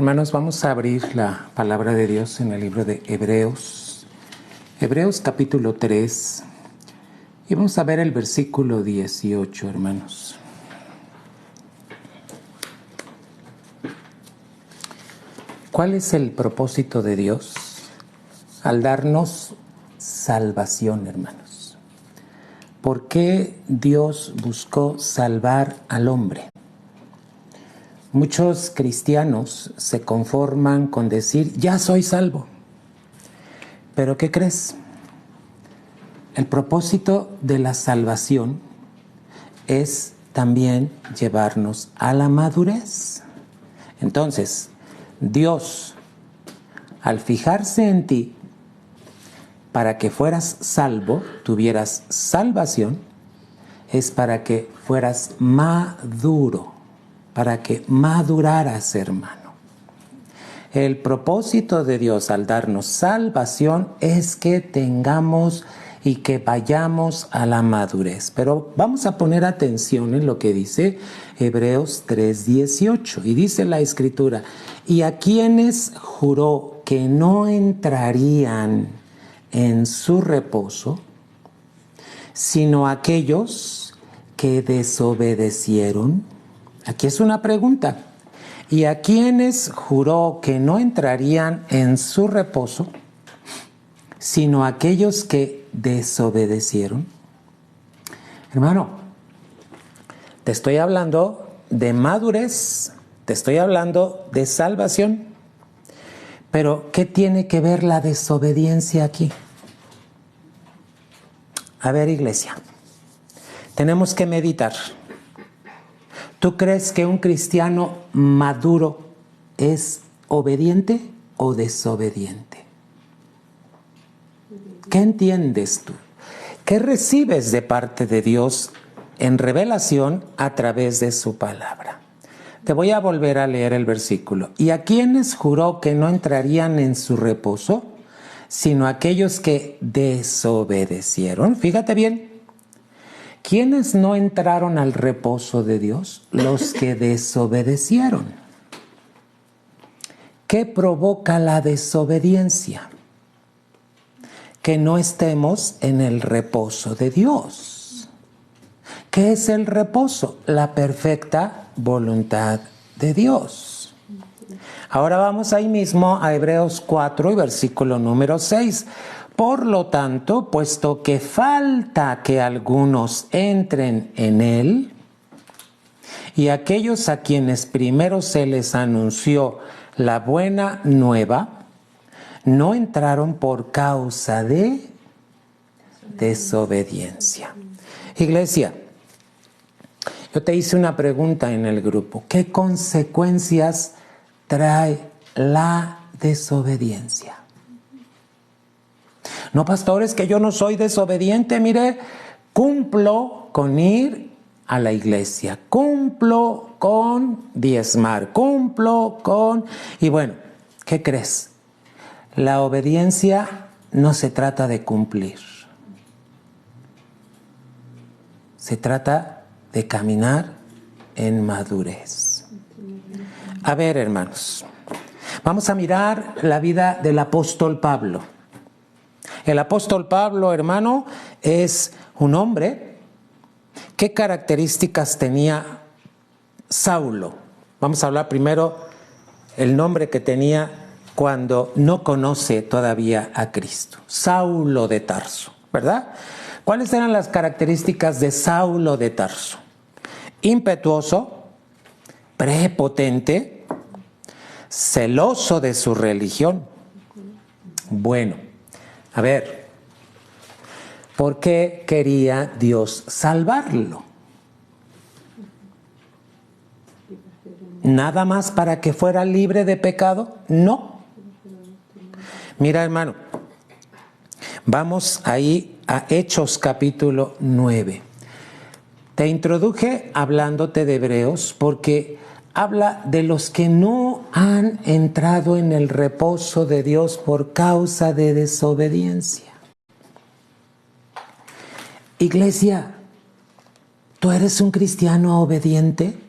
Hermanos, vamos a abrir la palabra de Dios en el libro de Hebreos. Hebreos capítulo 3. Y vamos a ver el versículo 18, hermanos. ¿Cuál es el propósito de Dios al darnos salvación, hermanos? ¿Por qué Dios buscó salvar al hombre? Muchos cristianos se conforman con decir, ya soy salvo. ¿Pero qué crees? El propósito de la salvación es también llevarnos a la madurez. Entonces, Dios, al fijarse en ti, para que fueras salvo, tuvieras salvación, es para que fueras maduro, para que maduraras, hermano. El propósito de Dios al darnos salvación es que tengamos y que vayamos a la madurez. Pero vamos a poner atención en lo que dice Hebreos 3:18. Y dice la Escritura, y a quienes juró que no entrarían en su reposo, sino aquellos que desobedecieron. Aquí es una pregunta. ¿Y a quienes juró que no entrarían en su reposo, sino aquellos que desobedecieron? Hermano, te estoy hablando de madurez, te estoy hablando de salvación, pero ¿qué tiene que ver la desobediencia aquí? A ver, iglesia, tenemos que meditar. ¿Tú crees que un cristiano maduro es obediente o desobediente? ¿Qué entiendes tú? ¿Qué recibes de parte de Dios en revelación a través de su palabra? Te voy a volver a leer el versículo. ¿Y a quienes juró que no entrarían en su reposo, sino aquellos que desobedecieron? Fíjate bien. ¿Quiénes no entraron al reposo de Dios? Los que desobedecieron. ¿Qué provoca la desobediencia? Que no estemos en el reposo de Dios. ¿Qué es el reposo? La perfecta voluntad de Dios. Ahora vamos ahí mismo a Hebreos 4 y versículo número 6. Por lo tanto, puesto que falta que algunos entren en él, y aquellos a quienes primero se les anunció la buena nueva, no entraron por causa de desobediencia. Iglesia, yo te hice una pregunta en el grupo. ¿Qué consecuencias trae la desobediencia? No, pastor, es que yo no soy desobediente. Mire, cumplo con ir a la iglesia, cumplo con diezmar, cumplo con... Y bueno, ¿qué crees? La obediencia no se trata de cumplir. Se trata de caminar en madurez. A ver, hermanos, vamos a mirar la vida del apóstol Pablo. El apóstol Pablo, hermano, es un hombre. ¿Qué características tenía Saulo? Vamos a hablar primero el nombre que tenía cuando no conoce todavía a Cristo. Saulo de Tarso, ¿verdad? ¿Cuáles eran las características de Saulo de Tarso? Impetuoso, prepotente, celoso de su religión. Bueno, a ver, ¿por qué quería Dios salvarlo? ¿Nada más para que fuera libre de pecado? No. Mira, hermano, vamos ahí a Hechos capítulo 9. Te introduje hablándote de Hebreos porque habla de los que no han entrado en el reposo de Dios por causa de desobediencia. Iglesia, ¿tú eres un cristiano obediente?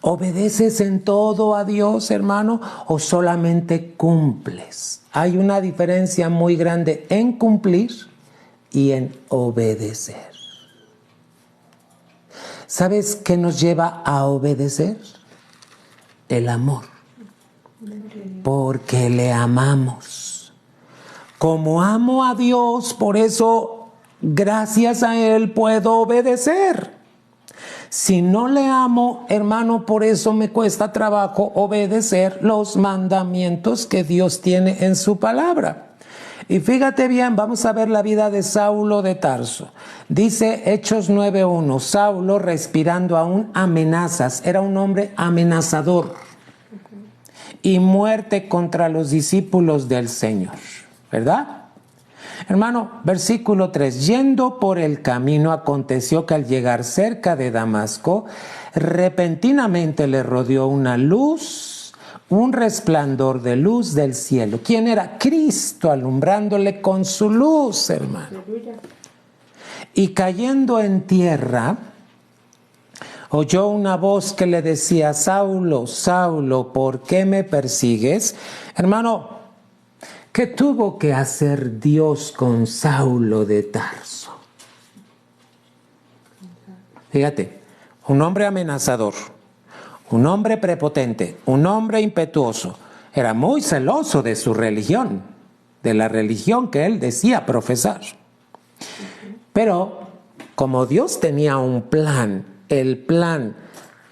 ¿Obedeces en todo a Dios, hermano, o solamente cumples? Hay una diferencia muy grande en cumplir y en obedecer. ¿Sabes qué nos lleva a obedecer? El amor. Porque le amamos. Como amo a Dios, por eso, gracias a Él, puedo obedecer. Si no le amo, hermano, por eso me cuesta trabajo obedecer los mandamientos que Dios tiene en su palabra. Y fíjate bien, vamos a ver la vida de Saulo de Tarso. Dice Hechos 9:1, Saulo, respirando aún amenazas, era un hombre amenazador y muerte contra los discípulos del Señor, ¿verdad? Hermano, versículo 3, yendo por el camino, aconteció que al llegar cerca de Damasco, repentinamente le rodeó una luz, un resplandor de luz del cielo. ¿Quién era? Cristo, alumbrándole con su luz, hermano. Y cayendo en tierra, oyó una voz que le decía, Saulo, Saulo, ¿por qué me persigues? Hermano, ¿qué tuvo que hacer Dios con Saulo de Tarso? Fíjate, un hombre amenazador, un hombre prepotente, un hombre impetuoso, era muy celoso de su religión, de la religión que él decía profesar. Pero como Dios tenía un plan, el plan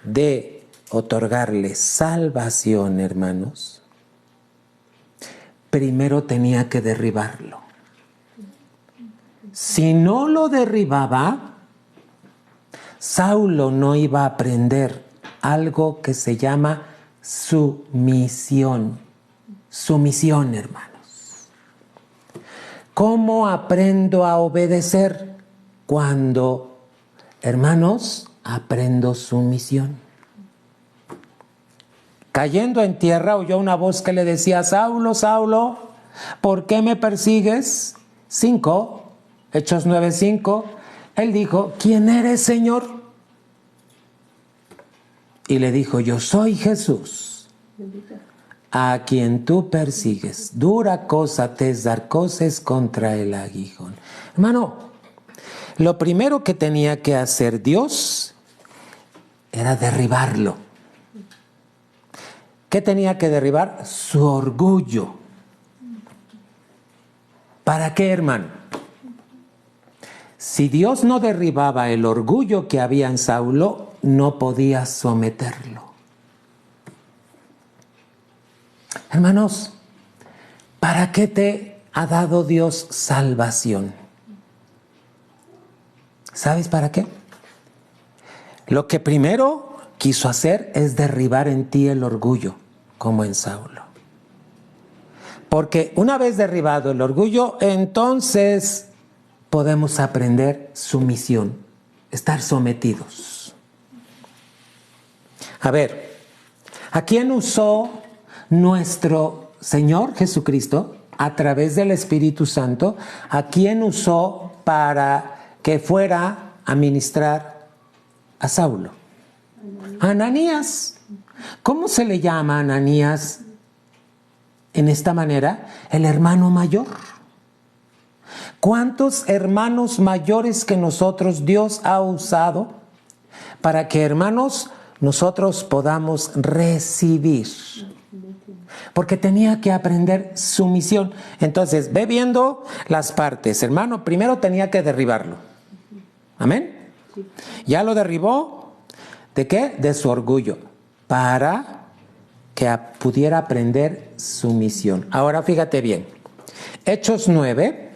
de otorgarle salvación, hermanos, primero tenía que derribarlo. Si no lo derribaba, Saulo no iba a aprender algo que se llama sumisión. Sumisión, hermanos. ¿Cómo aprendo a obedecer? Cuando, hermanos, aprendo sumisión. Cayendo en tierra, oyó una voz que le decía, Saulo, Saulo, ¿por qué me persigues? 5, Hechos 9:5, él dijo, ¿quién eres, Señor? Y le dijo, yo soy Jesús, a quien tú persigues. Dura cosa te es dar coces contra el aguijón. Hermano, lo primero que tenía que hacer Dios era derribarlo. ¿Qué tenía que derribar? Su orgullo. ¿Para qué, hermano? Si Dios no derribaba el orgullo que había en Saulo, no podía someterlo. Hermanos, ¿para qué te ha dado Dios salvación? ¿Sabes para qué? Lo que primero quiso hacer es derribar en ti el orgullo, como en Saulo. Porque una vez derribado el orgullo, entonces podemos aprender sumisión, estar sometidos. A ver, ¿a quién usó nuestro Señor Jesucristo a través del Espíritu Santo? ¿A quién usó para que fuera a ministrar a Saulo? Ananías. ¿Cómo se le llama a Ananías en esta manera? El hermano mayor. ¿Cuántos hermanos mayores que nosotros Dios ha usado para que, hermanos, nosotros podamos recibir? Porque tenía que aprender sumisión. Entonces, ve viendo las partes. Hermano, primero tenía que derribarlo. ¿Amén? Ya lo derribó. ¿De qué? De su orgullo, para que pudiera aprender sumisión. Ahora fíjate bien, Hechos 9,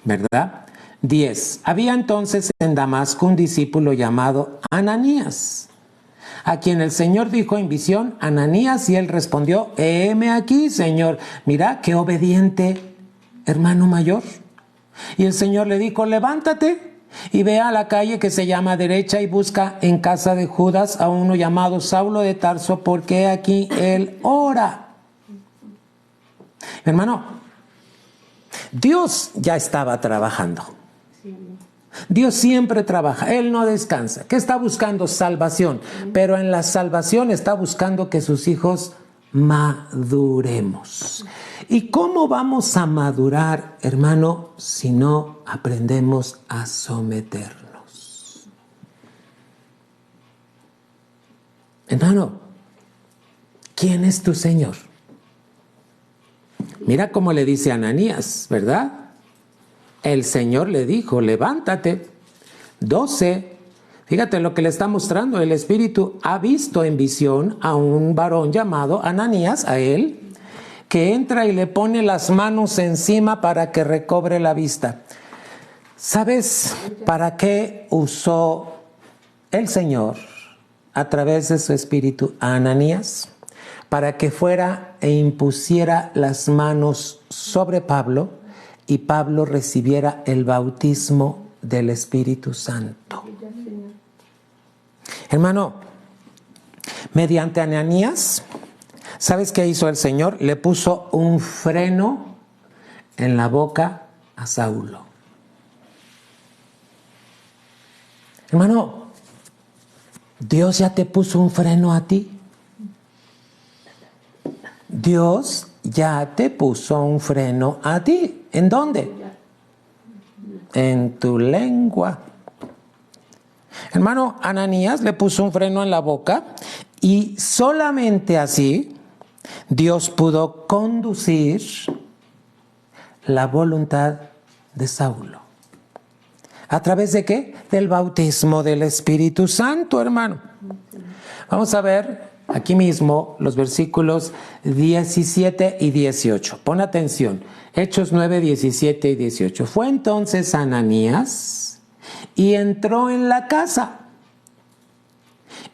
¿verdad? 10. Había entonces en Damasco un discípulo llamado Ananías, a quien el Señor dijo en visión, Ananías, y él respondió, heme aquí, Señor. Mira, qué obediente hermano mayor. Y el Señor le dijo, levántate y ve a la calle que se llama derecha y busca en casa de Judas a uno llamado Saulo de Tarso, porque aquí él ora. Hermano, Dios ya estaba trabajando. Dios siempre trabaja, Él no descansa. ¿Qué está buscando? Salvación. Pero en la salvación está buscando que sus hijos maduremos. ¿Y cómo vamos a madurar, hermano, si no aprendemos a someternos? Hermano, ¿quién es tu Señor? Mira cómo le dice a Ananías, ¿verdad? El Señor le dijo, levántate. 12. Fíjate lo que le está mostrando. El Espíritu ha visto en visión a un varón llamado Ananías, a él, que entra y le pone las manos encima para que recobre la vista. ¿Sabes para qué usó el Señor a través de su Espíritu a Ananías? Para que fuera e impusiera las manos sobre Pablo y Pablo recibiera el bautismo del Espíritu Santo. Hermano, mediante Ananías, ¿sabes qué hizo el Señor? Le puso un freno en la boca a Saulo. Hermano, Dios ya te puso un freno a ti. Dios ya te puso un freno a ti. ¿En dónde? En tu lengua. Hermano, Ananías le puso un freno en la boca y solamente así Dios pudo conducir la voluntad de Saulo. ¿A través de qué? Del bautismo del Espíritu Santo, hermano. Vamos a ver aquí mismo los versículos 17 y 18. Pon atención. Hechos 9, 17 y 18. Fue entonces Ananías y entró en la casa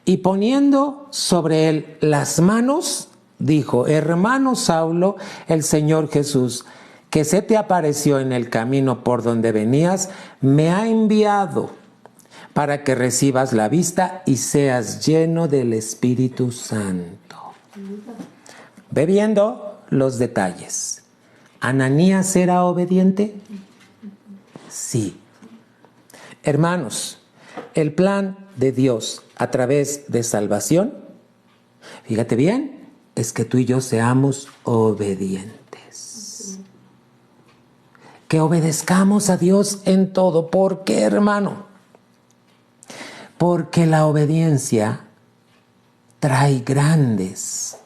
y poniendo sobre él las manos, dijo: hermano Saulo, el Señor Jesús, que se te apareció en el camino por donde venías, me ha enviado para que recibas la vista y seas lleno del Espíritu Santo. Ve viendo los detalles. ¿Ananías era obediente? Sí. Hermanos, el plan de Dios a través de salvación, fíjate bien, es que tú y yo seamos obedientes. Que obedezcamos a Dios en todo. ¿Por qué, hermano? Porque la obediencia trae grandes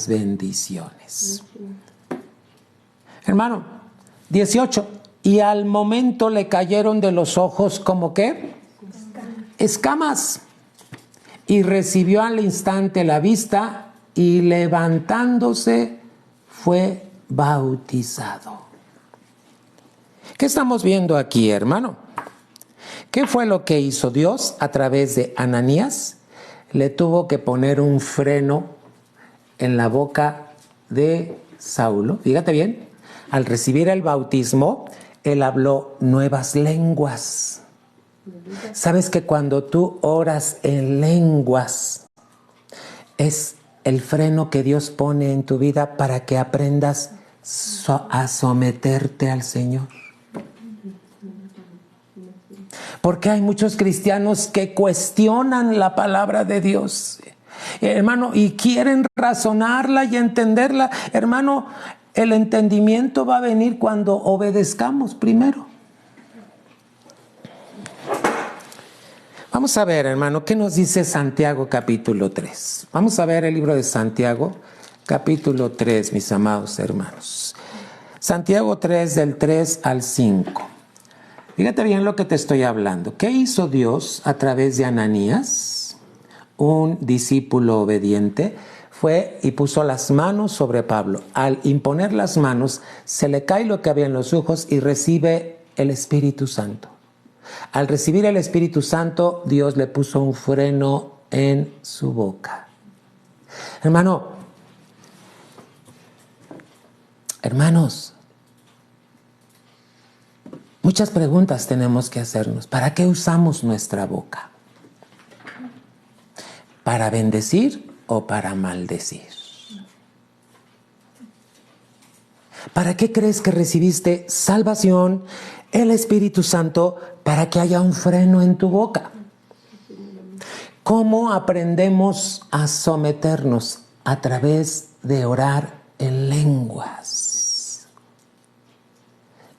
bendiciones. Hermano, 18. Y al momento le cayeron de los ojos como ¿qué? Escamas. Y recibió al instante la vista y levantándose fue bautizado. ¿Qué estamos viendo aquí, hermano? ¿Qué fue lo que hizo Dios a través de Ananías? Le tuvo que poner un freno en la boca de Saulo. Fíjate bien, al recibir el bautismo, él habló nuevas lenguas. ¿Sabes que cuando tú oras en lenguas, es el freno que Dios pone en tu vida para que aprendas a someterte al Señor? Porque hay muchos cristianos que cuestionan la palabra de Dios, hermano, y quieren razonarla y entenderla. Hermano, el entendimiento va a venir cuando obedezcamos primero. Vamos a ver, hermano, ¿qué nos dice Santiago capítulo 3? Vamos a ver el libro de Santiago capítulo 3, mis amados hermanos. Santiago 3, del 3 al 5. Fíjate bien lo que te estoy hablando. ¿Qué hizo Dios a través de Ananías? Un discípulo obediente fue y puso las manos sobre Pablo. Al imponer las manos, se le cae lo que había en los ojos y recibe el Espíritu Santo. Al recibir el Espíritu Santo, Dios le puso un freno en su boca. Hermanos, muchas preguntas tenemos que hacernos. ¿Para qué usamos nuestra boca? ¿Para bendecir o para maldecir? ¿Para qué crees que recibiste salvación, el Espíritu Santo para que haya un freno en tu boca. ¿Cómo aprendemos a someternos? A través de orar en lenguas.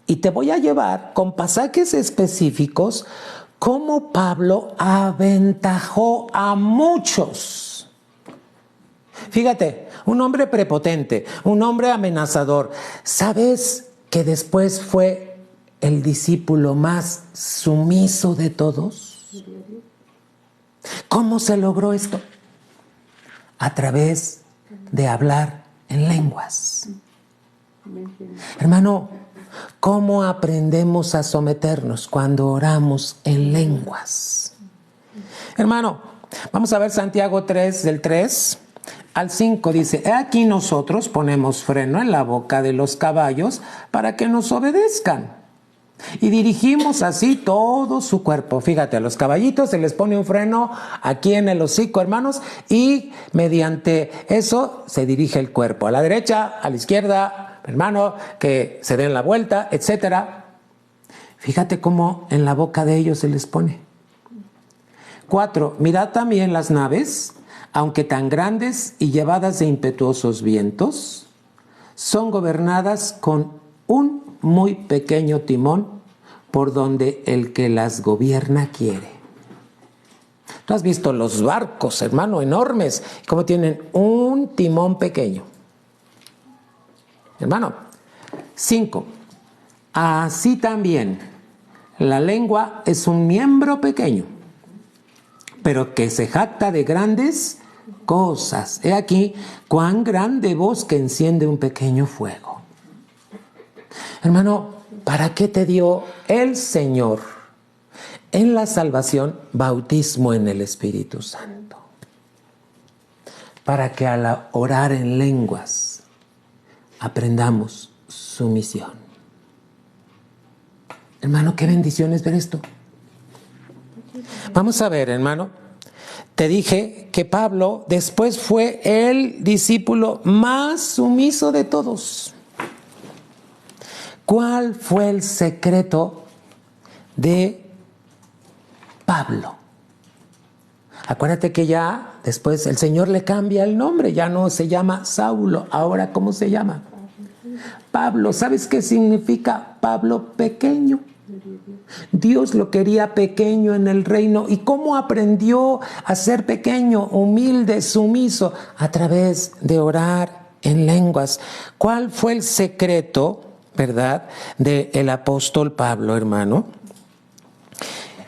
Y te voy a llevar con pasajes específicos cómo Pablo aventajó a muchos. Fíjate, un hombre prepotente, un hombre amenazador. ¿Sabes que después fue el discípulo más sumiso de todos? ¿Cómo se logró esto? A través de hablar en lenguas. Hermano, ¿cómo aprendemos a someternos? Cuando oramos en lenguas. Hermano, vamos a ver Santiago 3, del 3 al 5. Dice: he aquí nosotros ponemos freno en la boca de los caballos para que nos obedezcan. Y dirigimos así todo su cuerpo. Fíjate, a los caballitos se les pone un freno aquí en el hocico, hermanos, y mediante eso se dirige el cuerpo. A la derecha, a la izquierda, hermano, que se den la vuelta, etcétera. Fíjate cómo en la boca de ellos se les pone. 4. Mirad también las naves, aunque tan grandes y llevadas de impetuosos vientos, son gobernadas con un muy pequeño timón por donde el que las gobierna quiere. Tú has visto los barcos, hermano, enormes, como tienen un timón pequeño. Hermano, 5. Así también la lengua es un miembro pequeño, pero que se jacta de grandes cosas. He aquí cuán grande voz que enciende un pequeño fuego. Hermano, ¿para qué te dio el Señor en la salvación bautismo en el Espíritu Santo? Para que al orar en lenguas aprendamos sumisión. Hermano, qué bendición es ver esto. Vamos a ver, hermano. Te dije que Pablo después fue el discípulo más sumiso de todos. ¿Cuál fue el secreto de Pablo? Acuérdate que ya después el Señor le cambia el nombre, ya no se llama Saulo, ahora ¿cómo se llama? Pablo. ¿Sabes qué significa Pablo? Pequeño. Dios lo quería pequeño en el reino. ¿Y cómo aprendió a ser pequeño, humilde, sumiso? A través de orar en lenguas. ¿Cuál fue el secreto, verdad, del apóstol Pablo, hermano?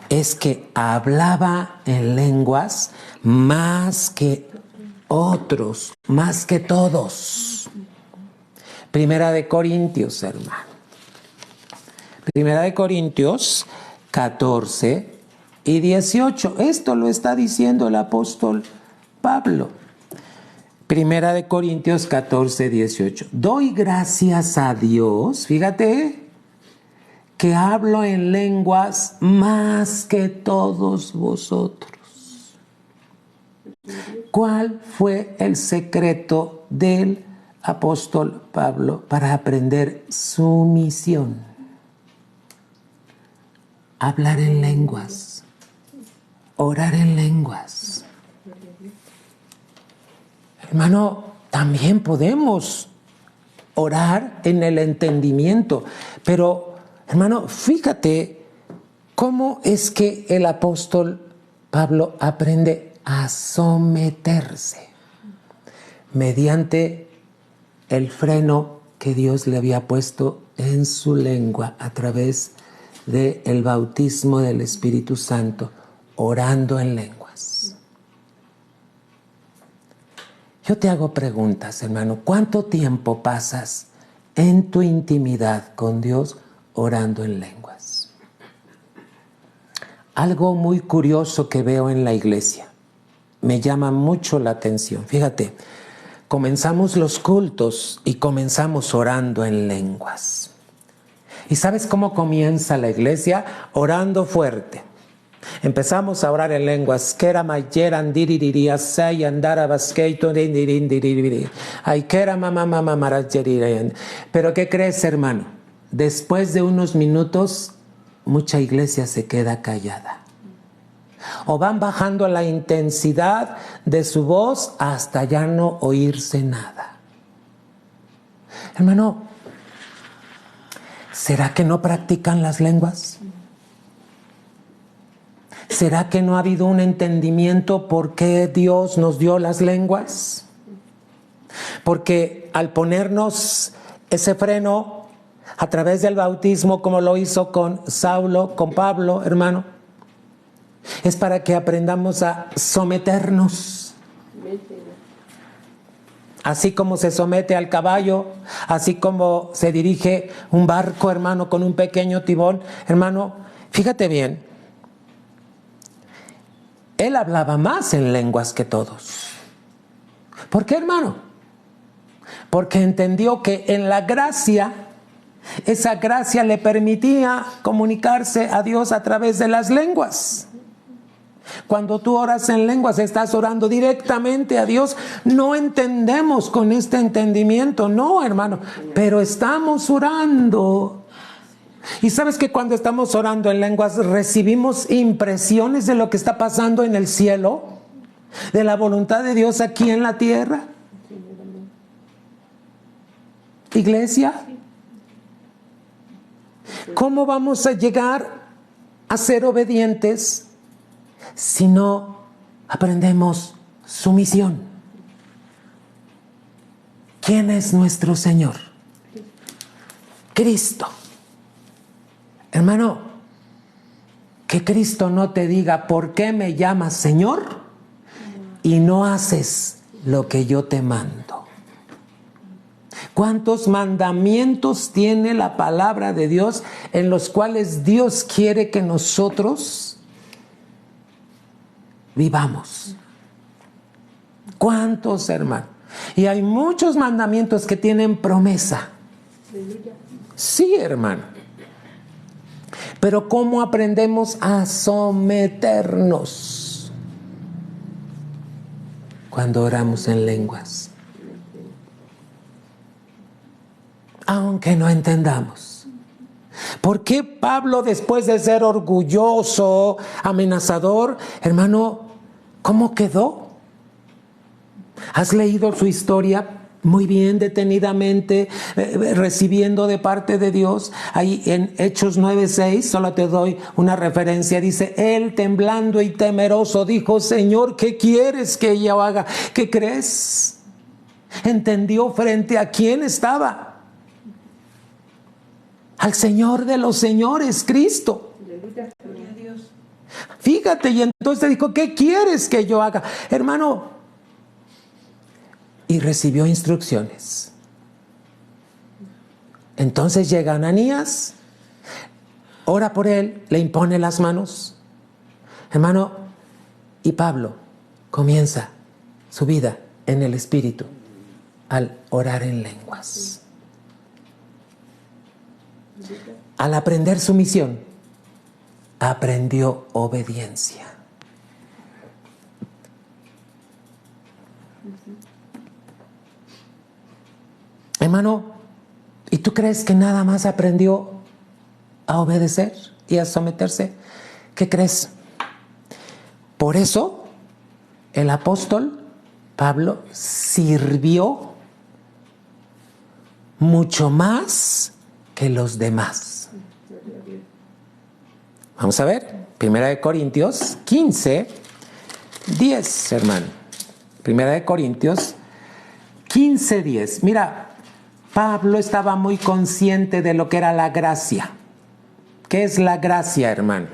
Es que hablaba en lenguas más que otros, más que todos. Primera de Corintios, hermano. Primera de Corintios 14 y 18. Esto lo está diciendo el apóstol Pablo. Primera de Corintios 14, 18. Doy gracias a Dios, fíjate, que hablo en lenguas más que todos vosotros. ¿Cuál fue el secreto del apóstol Pablo para aprender sumisión? Hablar en lenguas, orar en lenguas. Hermano, también podemos orar en el entendimiento, pero hermano, fíjate cómo es que el apóstol Pablo aprende a someterse mediante el freno que Dios le había puesto en su lengua a través del bautismo del Espíritu Santo, orando en lenguas. Yo te hago preguntas, hermano. ¿Cuánto tiempo pasas en tu intimidad con Dios orando en lenguas? Algo muy curioso que veo en la iglesia. Me llama mucho la atención. Fíjate, comenzamos los cultos y comenzamos orando en lenguas. ¿Y sabes cómo comienza la iglesia? Orando fuerte. Empezamos a orar en lenguas. Pero ¿qué crees, hermano? Después de unos minutos mucha iglesia se queda callada. O van bajando la intensidad de su voz hasta ya no oírse nada. Hermano, ¿será que no practican las lenguas? ¿Será que no ha habido un entendimiento por qué Dios nos dio las lenguas? Porque al ponernos ese freno a través del bautismo, como lo hizo con Saulo, con Pablo, hermano, es para que aprendamos a someternos. Así como se somete al caballo, así como se dirige un barco, hermano, con un pequeño timón. Hermano, fíjate bien, él hablaba más en lenguas que todos. ¿Por qué, hermano? Porque entendió que en la gracia, esa gracia le permitía comunicarse a Dios a través de las lenguas. Cuando tú oras en lenguas, estás orando directamente a Dios. No entendemos con este entendimiento, no, hermano, pero estamos orando. Y sabes que cuando estamos orando en lenguas recibimos impresiones de lo que está pasando en el cielo, de la voluntad de Dios aquí en la tierra. Iglesia, ¿cómo vamos a llegar a ser obedientes si no aprendemos sumisión? ¿Quién es nuestro Señor? Cristo. Hermano, que Cristo no te diga, ¿por qué me llamas Señor? Y no haces lo que yo te mando. ¿Cuántos mandamientos tiene la palabra de Dios en los cuales Dios quiere que nosotros vivamos? ¿Cuántos, hermano? Y hay muchos mandamientos que tienen promesa. Sí, hermano. Pero ¿cómo aprendemos a someternos cuando oramos en lenguas? Aunque no entendamos. ¿Por qué Pablo, después de ser orgulloso, amenazador, hermano, cómo quedó? ¿Has leído su historia muy bien, detenidamente, recibiendo de parte de Dios? Ahí en Hechos 9:6, solo te doy una referencia, dice, él temblando y temeroso dijo, Señor, ¿qué quieres que yo haga? ¿Qué crees? Entendió frente a quién estaba. Al Señor de los señores, Cristo. Fíjate, y entonces dijo, ¿qué quieres que yo haga? Hermano, y recibió instrucciones. Entonces llega Ananías, ora por él, le impone las manos. Hermano, y Pablo comienza su vida en el Espíritu al orar en lenguas. Al aprender sumisión, aprendió obediencia. Hermano, ¿y tú crees que nada más aprendió a obedecer y a someterse? ¿Qué crees? Por eso el apóstol Pablo sirvió mucho más que los demás. Vamos a ver, 1 Corintios 15, 10, hermano. 1 Corintios 15, 10. Mira, Pablo estaba muy consciente de lo que era la gracia. ¿Qué es la gracia, hermano?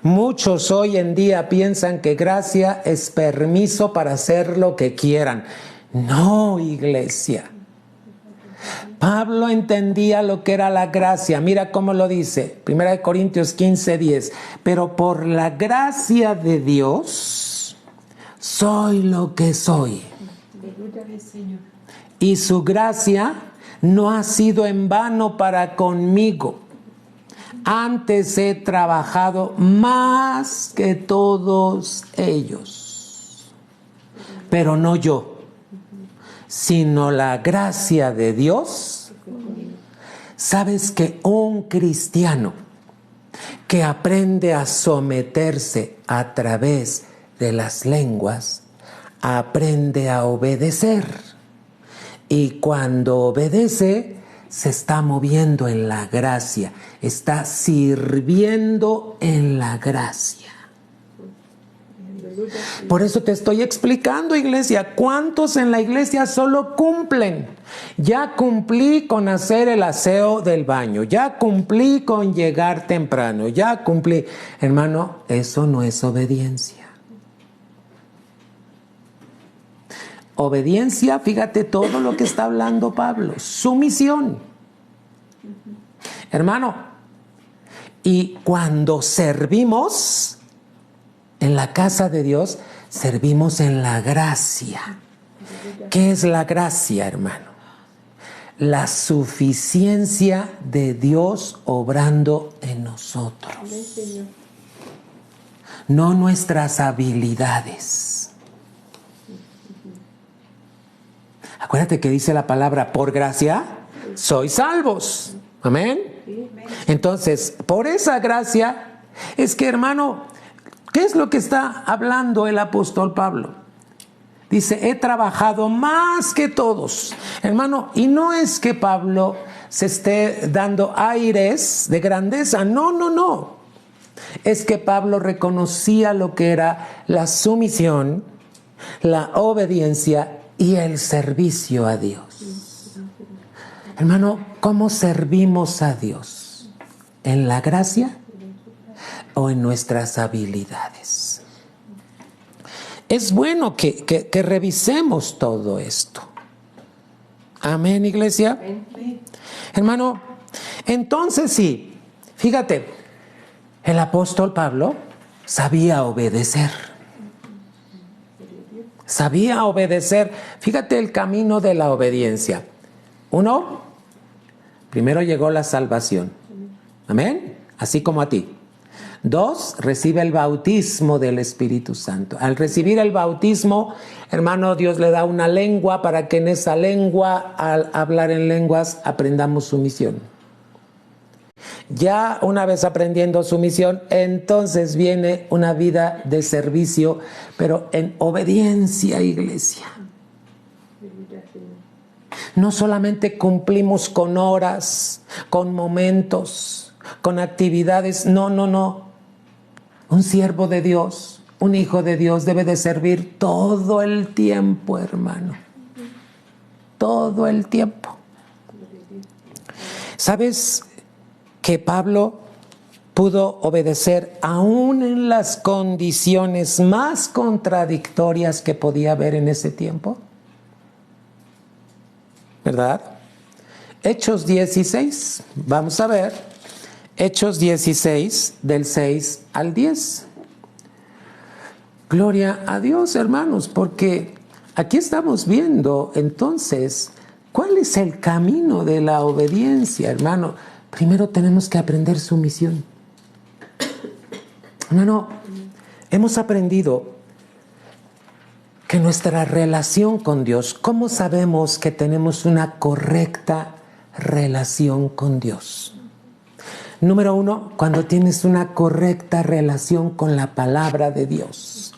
Muchos hoy en día piensan que gracia es permiso para hacer lo que quieran. No, iglesia. Pablo entendía lo que era la gracia. Mira cómo lo dice, 1 Corintios 15, 10. Pero por la gracia de Dios, soy lo que soy. Y su gracia no ha sido en vano para conmigo. Antes he trabajado más que todos ellos. Pero no yo, sino la gracia de Dios. Sabes que un cristiano que aprende a someterse a través de las lenguas, aprende a obedecer. Y cuando obedece, se está moviendo en la gracia, está sirviendo en la gracia. Por eso te estoy explicando, iglesia, ¿cuántos en la iglesia solo cumplen? Ya cumplí con hacer el aseo del baño, ya cumplí con llegar temprano, ya cumplí. Hermano, eso no es obediencia. Obediencia, fíjate todo lo que está hablando Pablo, sumisión. Hermano, y cuando servimos en la casa de Dios, servimos en la gracia. ¿Qué es la gracia, hermano? La suficiencia de Dios obrando en nosotros. No nuestras habilidades. Acuérdate que dice la palabra, por gracia sois salvos. Amén. Entonces, por esa gracia, es que, hermano, ¿qué es lo que está hablando el apóstol Pablo? Dice, he trabajado más que todos. Hermano, y no es que Pablo se esté dando aires de grandeza. No, no, no. Es que Pablo reconocía lo que era la sumisión, la obediencia y el servicio a Dios. Hermano, ¿cómo servimos a Dios? ¿En la gracia o en nuestras habilidades? Es bueno que revisemos todo esto. Amén, iglesia. Hermano, entonces sí, fíjate, el apóstol Pablo sabía obedecer. Sabía obedecer. Fíjate el camino de la obediencia. Uno, primero llegó la salvación. Amén. Así como a ti. Dos, recibe el bautismo del Espíritu Santo. Al recibir el bautismo, hermano, Dios le da una lengua para que en esa lengua, al hablar en lenguas, aprendamos sumisión. Ya una vez aprendiendo sumisión, entonces viene una vida de servicio, pero en obediencia, iglesia. No solamente cumplimos con horas, con momentos, con actividades, no, no, no. Un siervo de Dios, un hijo de Dios debe de servir todo el tiempo, hermano. Todo el tiempo. ¿Sabes que Pablo pudo obedecer aún en las condiciones más contradictorias que podía haber en ese tiempo? ¿Verdad? Hechos 16, vamos a ver. Hechos 16, del 6 al 10. Gloria a Dios, hermanos, porque aquí estamos viendo entonces cuál es el camino de la obediencia, hermano. Primero tenemos que aprender sumisión. Hermano, hemos aprendido que nuestra relación con Dios, ¿cómo sabemos que tenemos una correcta relación con Dios? Número uno, cuando tienes una correcta relación con la palabra de Dios.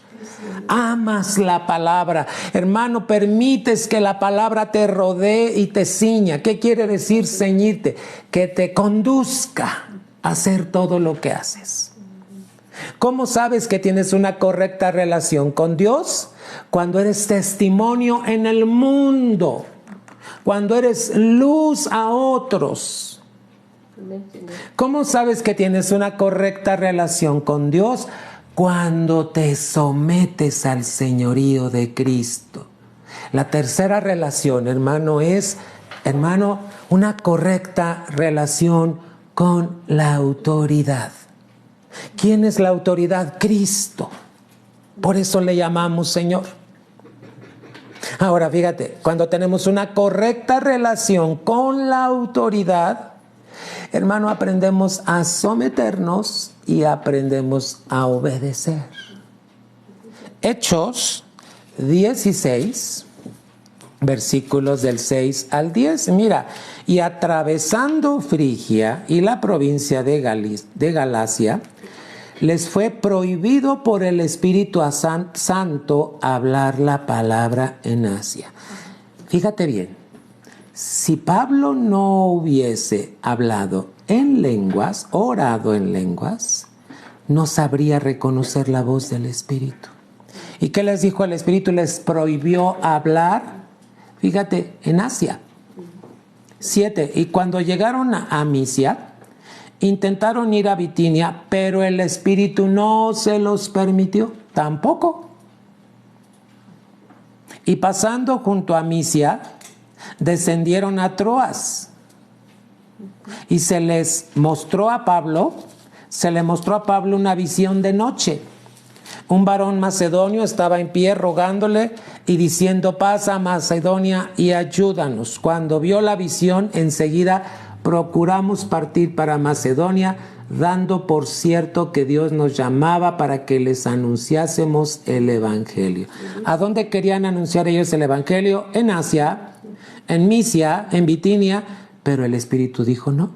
Amas la palabra. Hermano, permites que la palabra te rodee y te ciña. ¿Qué quiere decir ceñirte? Que te conduzca a hacer todo lo que haces. ¿Cómo sabes que tienes una correcta relación con Dios? Cuando eres testimonio en el mundo. Cuando eres luz a otros. ¿Cómo sabes que tienes una correcta relación con Dios? Cuando te sometes al señorío de Cristo. La tercera relación, hermano, es, hermano, una correcta relación con la autoridad. ¿Quién es la autoridad? Cristo. Por eso le llamamos Señor. Ahora, fíjate, cuando tenemos una correcta relación con la autoridad, hermano, aprendemos a someternos y aprendemos a obedecer. Hechos 16, versículos del 6 al 10. Mira, y atravesando Frigia y la provincia de Galacia, les fue prohibido por el Espíritu Santo hablar la palabra en Asia. Fíjate bien, si Pablo no hubiese hablado en lenguas, orado en lenguas, no sabría reconocer la voz del Espíritu. ¿Y qué les dijo el Espíritu? Les prohibió hablar, fíjate, en Asia. 7. Y cuando llegaron a Misia, intentaron ir a Bitinia, pero el Espíritu no se los permitió, tampoco. Y pasando junto a Misia, descendieron a Troas. Y se le mostró a Pablo una visión de noche. Un varón macedonio estaba en pie rogándole y diciendo: pasa a Macedonia y ayúdanos. Cuando vio la visión, enseguida procuramos partir para Macedonia, dando por cierto que Dios nos llamaba para que les anunciásemos el Evangelio. ¿A dónde querían anunciar ellos el Evangelio? En Asia, en Misia, en Bitinia, pero el Espíritu dijo no.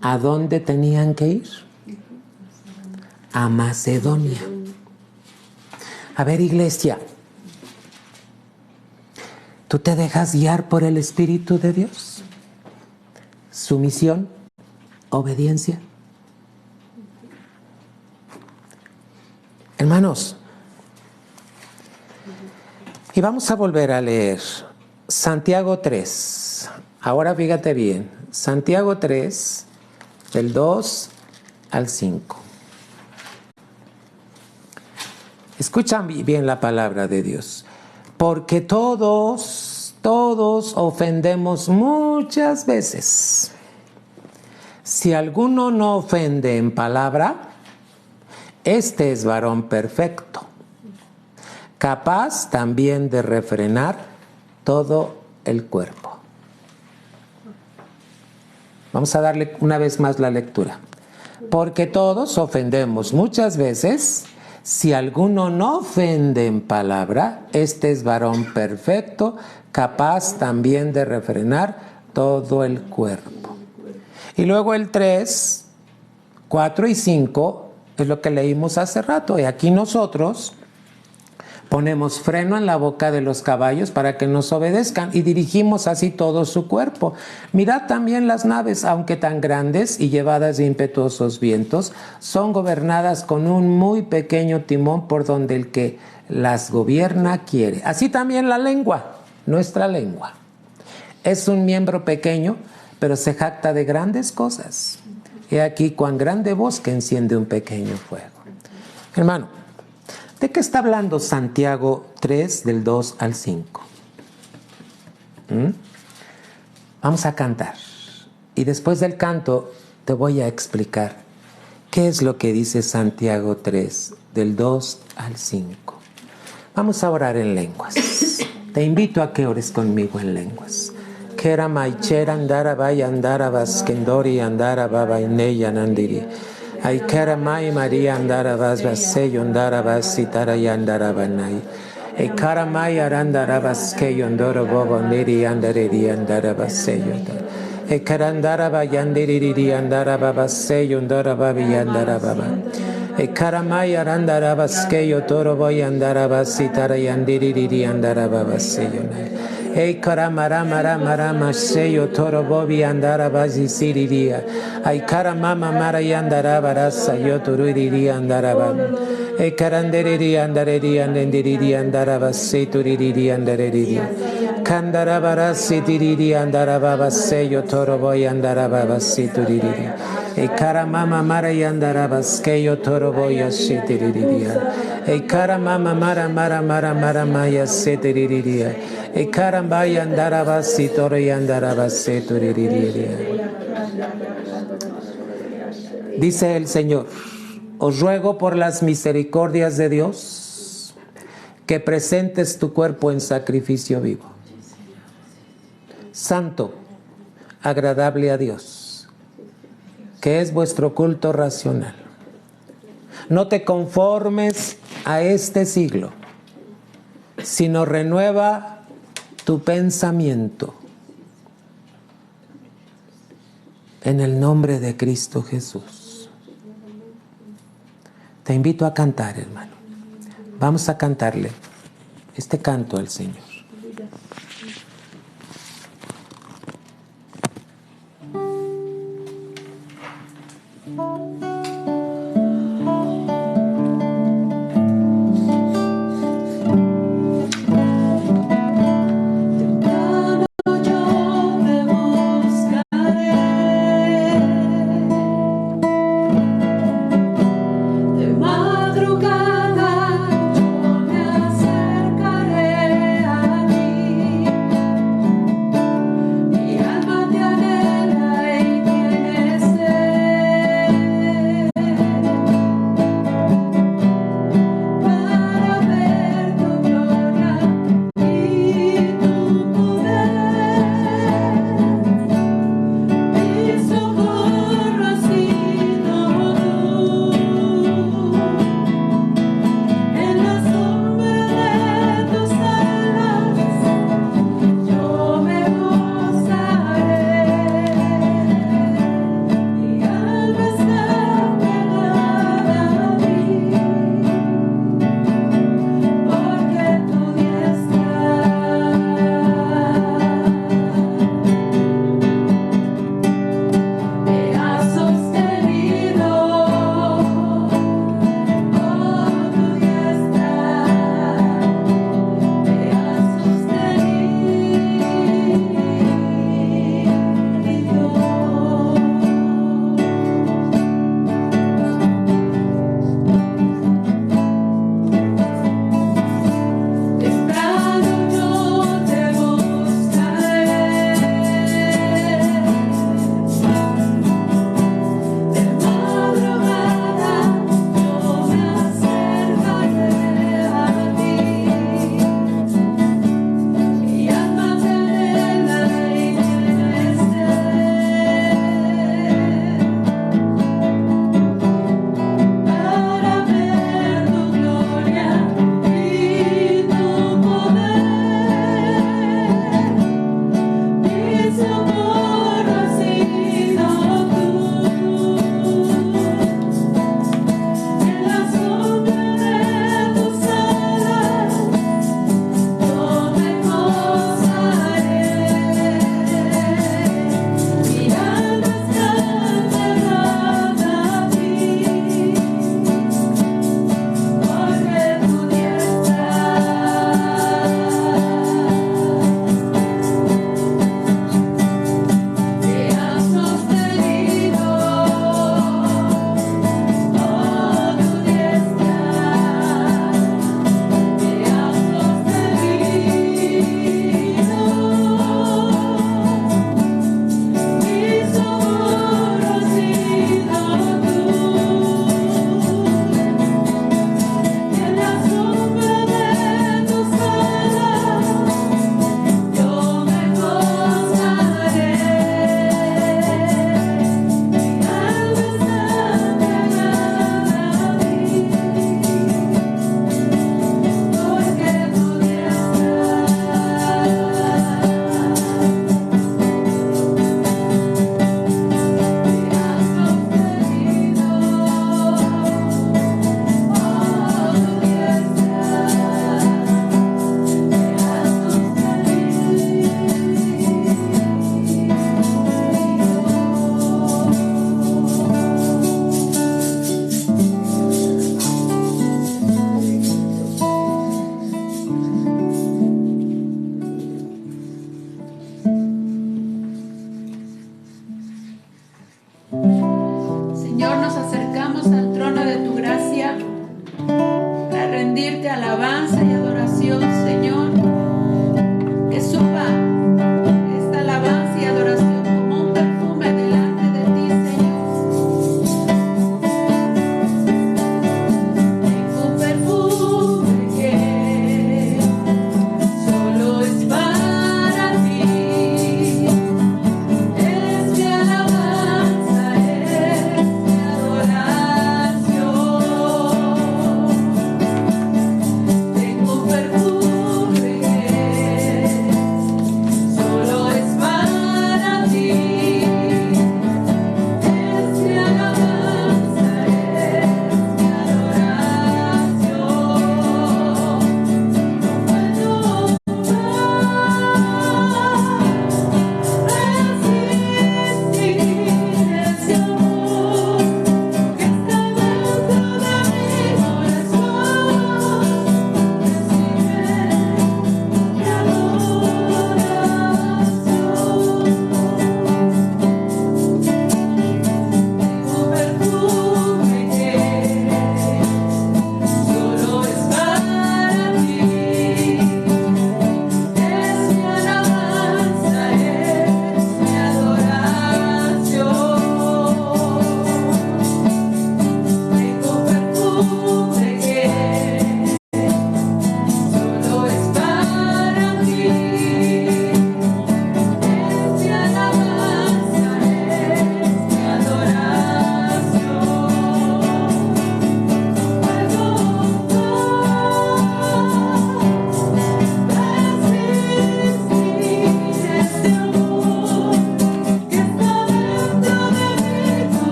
¿A dónde tenían que ir? A Macedonia. A ver, iglesia, ¿tú te dejas guiar por el Espíritu de Dios? Sumisión, obediencia. Hermanos, y vamos a volver a leer Santiago 3. Ahora fíjate bien, Santiago 3, del 2 al 5. Escuchan bien la palabra de Dios. Porque todos ofendemos muchas veces. Si alguno no ofende en palabra, este es varón perfecto, capaz también de refrenar todo el cuerpo. Vamos a darle una vez más la lectura. Porque todos ofendemos muchas veces. Si alguno no ofende en palabra, este es varón perfecto, capaz también de refrenar todo el cuerpo. Y luego el 3, 4 y 5 es lo que leímos hace rato. Y aquí nosotros ponemos freno en la boca de los caballos para que nos obedezcan y dirigimos así todo su cuerpo. Mirad también las naves, aunque tan grandes y llevadas de impetuosos vientos, son gobernadas con un muy pequeño timón por donde el que las gobierna quiere. Así también la lengua, nuestra lengua. Es un miembro pequeño, pero se jacta de grandes cosas. He aquí cuán grande bosque enciende un pequeño fuego. Hermano, ¿de qué está hablando Santiago 3, del 2 al 5? Vamos a cantar. Y después del canto te voy a explicar qué es lo que dice Santiago 3, del 2 al 5. Vamos a orar en lenguas. Te invito a que ores conmigo en lenguas. Kera maichera andara vaya andara vaskendori andara baba ineya nandiri. Ay kara mai María andara vas vaseyo andara vasitara y andara banai. E kara mai arandara vaskeyo andoro bobo niri andari andara vaseyo. E kara andara bayandiri andara baba seyo andara babi andara baba. E kara mai arandara vaskeyo toro boy andara vasitara y andiri andara baba seyo. Ei kara mara maseyo toro bobi andara bazi siriria. Ai kara mama mara yandara barasa yo turiri andara bam. Ei karanderi andareri andendiri andara baseturiri andareri. Kandara barasi diriri andara baba seyo toro boy andara baba situriri. Ei kara mama mara yandara baskeyo toro boy asitiriri. Ei kara mama mara maya sitiriri. E carambaya andaraba sitoro y andaraba setuririria. Dice el Señor: os ruego por las misericordias de Dios que presentes tu cuerpo en sacrificio vivo, santo, agradable a Dios, que es vuestro culto racional. No te conformes a este siglo, sino renueva tu pensamiento. En el nombre de Cristo Jesús. Te invito a cantar, hermano. Vamos a cantarle este canto al Señor.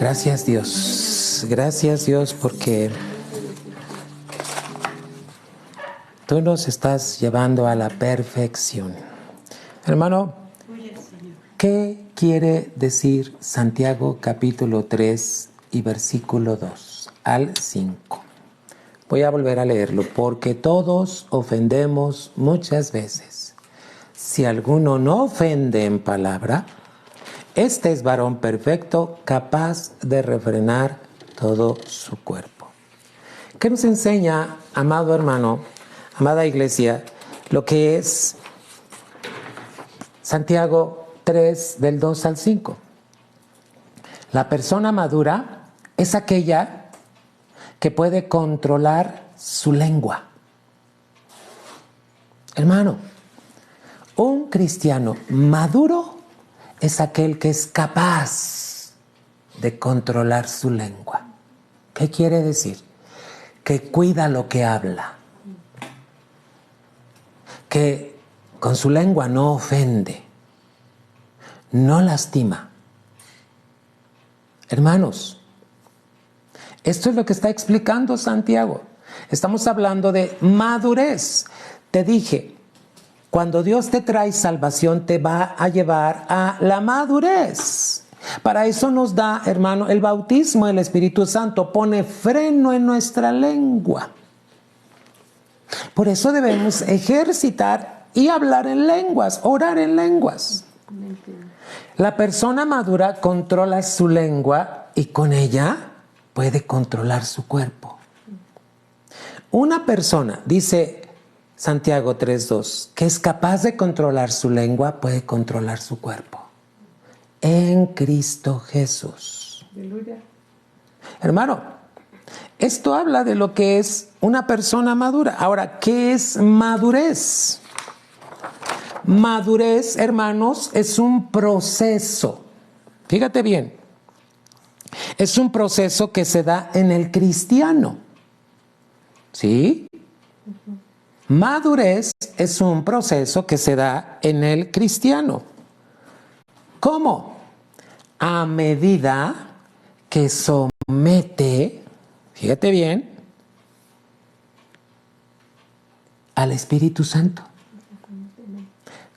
Gracias Dios porque tú nos estás llevando a la perfección. Hermano, ¿qué quiere decir Santiago capítulo 3 y versículo 2 al 5? Voy a volver a leerlo. Porque todos ofendemos muchas veces. Si alguno no ofende en palabra, este es varón perfecto, capaz de refrenar todo su cuerpo. ¿Qué nos enseña, amado hermano, amada iglesia, lo que es Santiago 3 del 2 al 5? La persona madura es aquella que puede controlar su lengua. Hermano, un cristiano maduro es aquel que es capaz de controlar su lengua. ¿Qué quiere decir? Que cuida lo que habla, que con su lengua no ofende, no lastima. Hermanos, esto es lo que está explicando Santiago. Estamos hablando de madurez. Te dije, cuando Dios te trae salvación, te va a llevar a la madurez. Para eso nos da, hermano, el bautismo del Espíritu Santo. Pone freno en nuestra lengua. Por eso debemos ejercitar y hablar en lenguas, orar en lenguas. La persona madura controla su lengua y con ella puede controlar su cuerpo. Una persona, dice Santiago 3:2, que es capaz de controlar su lengua, puede controlar su cuerpo. En Cristo Jesús. Aleluya. Hermano, esto habla de lo que es una persona madura. Ahora, ¿qué es madurez? Madurez, hermanos, es un proceso. Fíjate bien. Es un proceso que se da en el cristiano. ¿Sí? Madurez es un proceso que se da en el cristiano. ¿Cómo? A medida que somete, fíjate bien, al Espíritu Santo.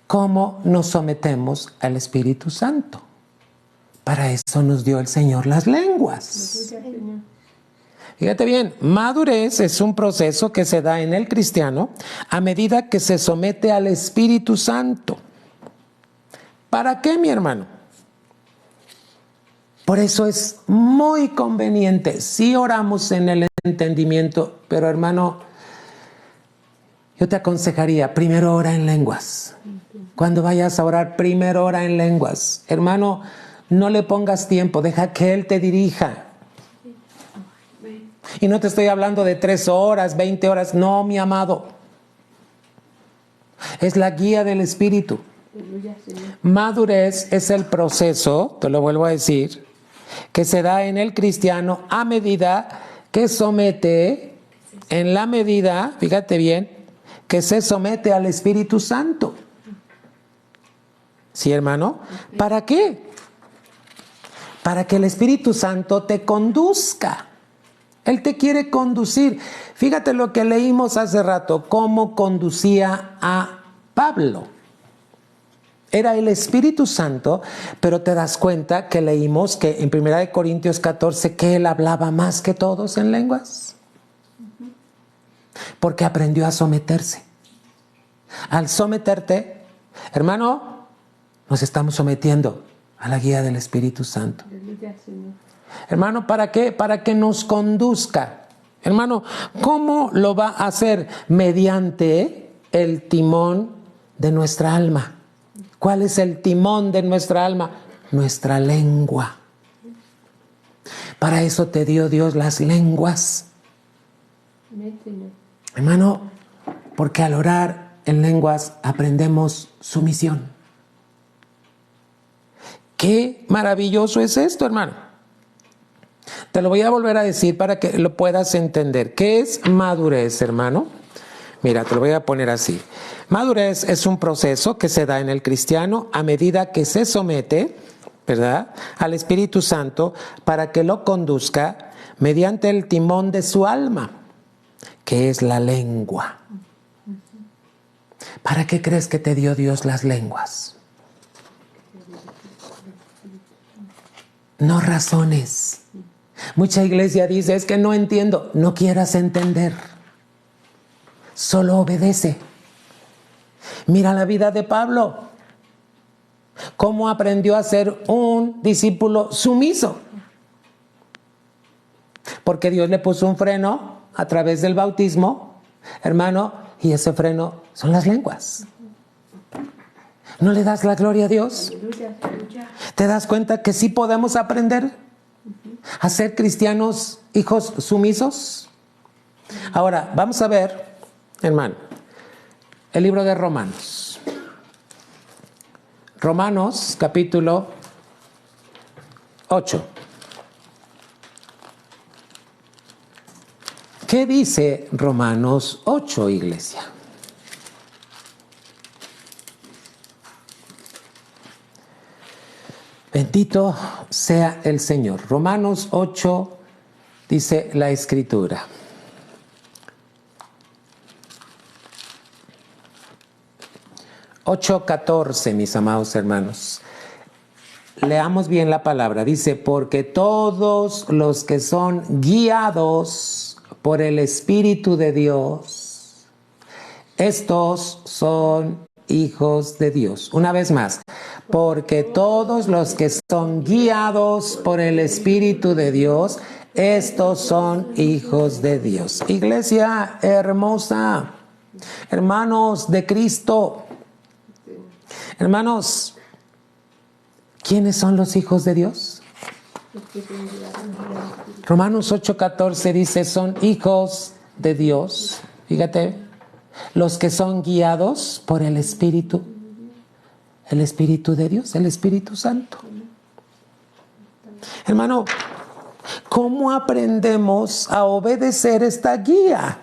¿Cómo nos sometemos al Espíritu Santo? Para eso nos dio el Señor las lenguas. Fíjate bien, madurez es un proceso que se da en el cristiano a medida que se somete al Espíritu Santo. ¿Para qué, mi hermano? Por eso es muy conveniente. Sí oramos en el entendimiento, pero hermano, yo te aconsejaría, primero ora en lenguas. Cuando vayas a orar, primero ora en lenguas. Hermano, no le pongas tiempo, deja que Él te dirija. Y no te estoy hablando de 3 horas, 20 horas, no, mi amado. Es la guía del Espíritu. Madurez es el proceso, te lo vuelvo a decir, que se da en el cristiano a medida que somete, en la medida, fíjate bien, que se somete al Espíritu Santo. ¿Sí, hermano? ¿Para qué? Para que el Espíritu Santo te conduzca. Él te quiere conducir. Fíjate lo que leímos hace rato, cómo conducía a Pablo. Era el Espíritu Santo, pero te das cuenta que leímos que en 1 Corintios 14 que él hablaba más que todos en lenguas. Porque aprendió a someterse. Al someterte, hermano, nos estamos sometiendo a la guía del Espíritu Santo. Hermano, ¿para qué? Para que nos conduzca. Hermano, ¿cómo lo va a hacer? Mediante el timón de nuestra alma. ¿Cuál es el timón de nuestra alma? Nuestra lengua. Para eso te dio Dios las lenguas. Hermano, porque al orar en lenguas aprendemos sumisión. Qué maravilloso es esto, hermano. Te lo voy a volver a decir para que lo puedas entender. ¿Qué es madurez, hermano? Mira, te lo voy a poner así. Madurez es un proceso que se da en el cristiano a medida que se somete ¿verdad?, al Espíritu Santo para que lo conduzca mediante el timón de su alma, que es la lengua. ¿Para qué crees que te dio Dios las lenguas? No razones. Mucha iglesia dice, es que no entiendo. No quieras entender. Solo obedece. Mira la vida de Pablo. ¿Cómo aprendió a ser un discípulo sumiso? Porque Dios le puso un freno a través del bautismo, hermano, y ese freno son las lenguas. ¿No le das la gloria a Dios? ¿Te das cuenta que sí podemos aprender a ser cristianos, hijos sumisos? Ahora, vamos a ver, hermano, el libro de Romanos. Romanos, capítulo 8. ¿Qué dice Romanos 8, iglesia? Bendito sea el Señor. Romanos 8 dice la Escritura. Ocho 14, mis amados hermanos. Leamos bien la palabra. Dice, porque todos los que son guiados por el Espíritu de Dios, estos son hijos de Dios. Una vez más, porque todos los que son guiados por el Espíritu de Dios, estos son hijos de Dios. Iglesia hermosa, hermanos de Cristo, hermanos, ¿quiénes son los hijos de Dios? Romanos 8:14 dice, son hijos de Dios. Fíjate, los que son guiados por el Espíritu de Dios, el Espíritu Santo. Hermano, ¿cómo aprendemos a obedecer esta guía?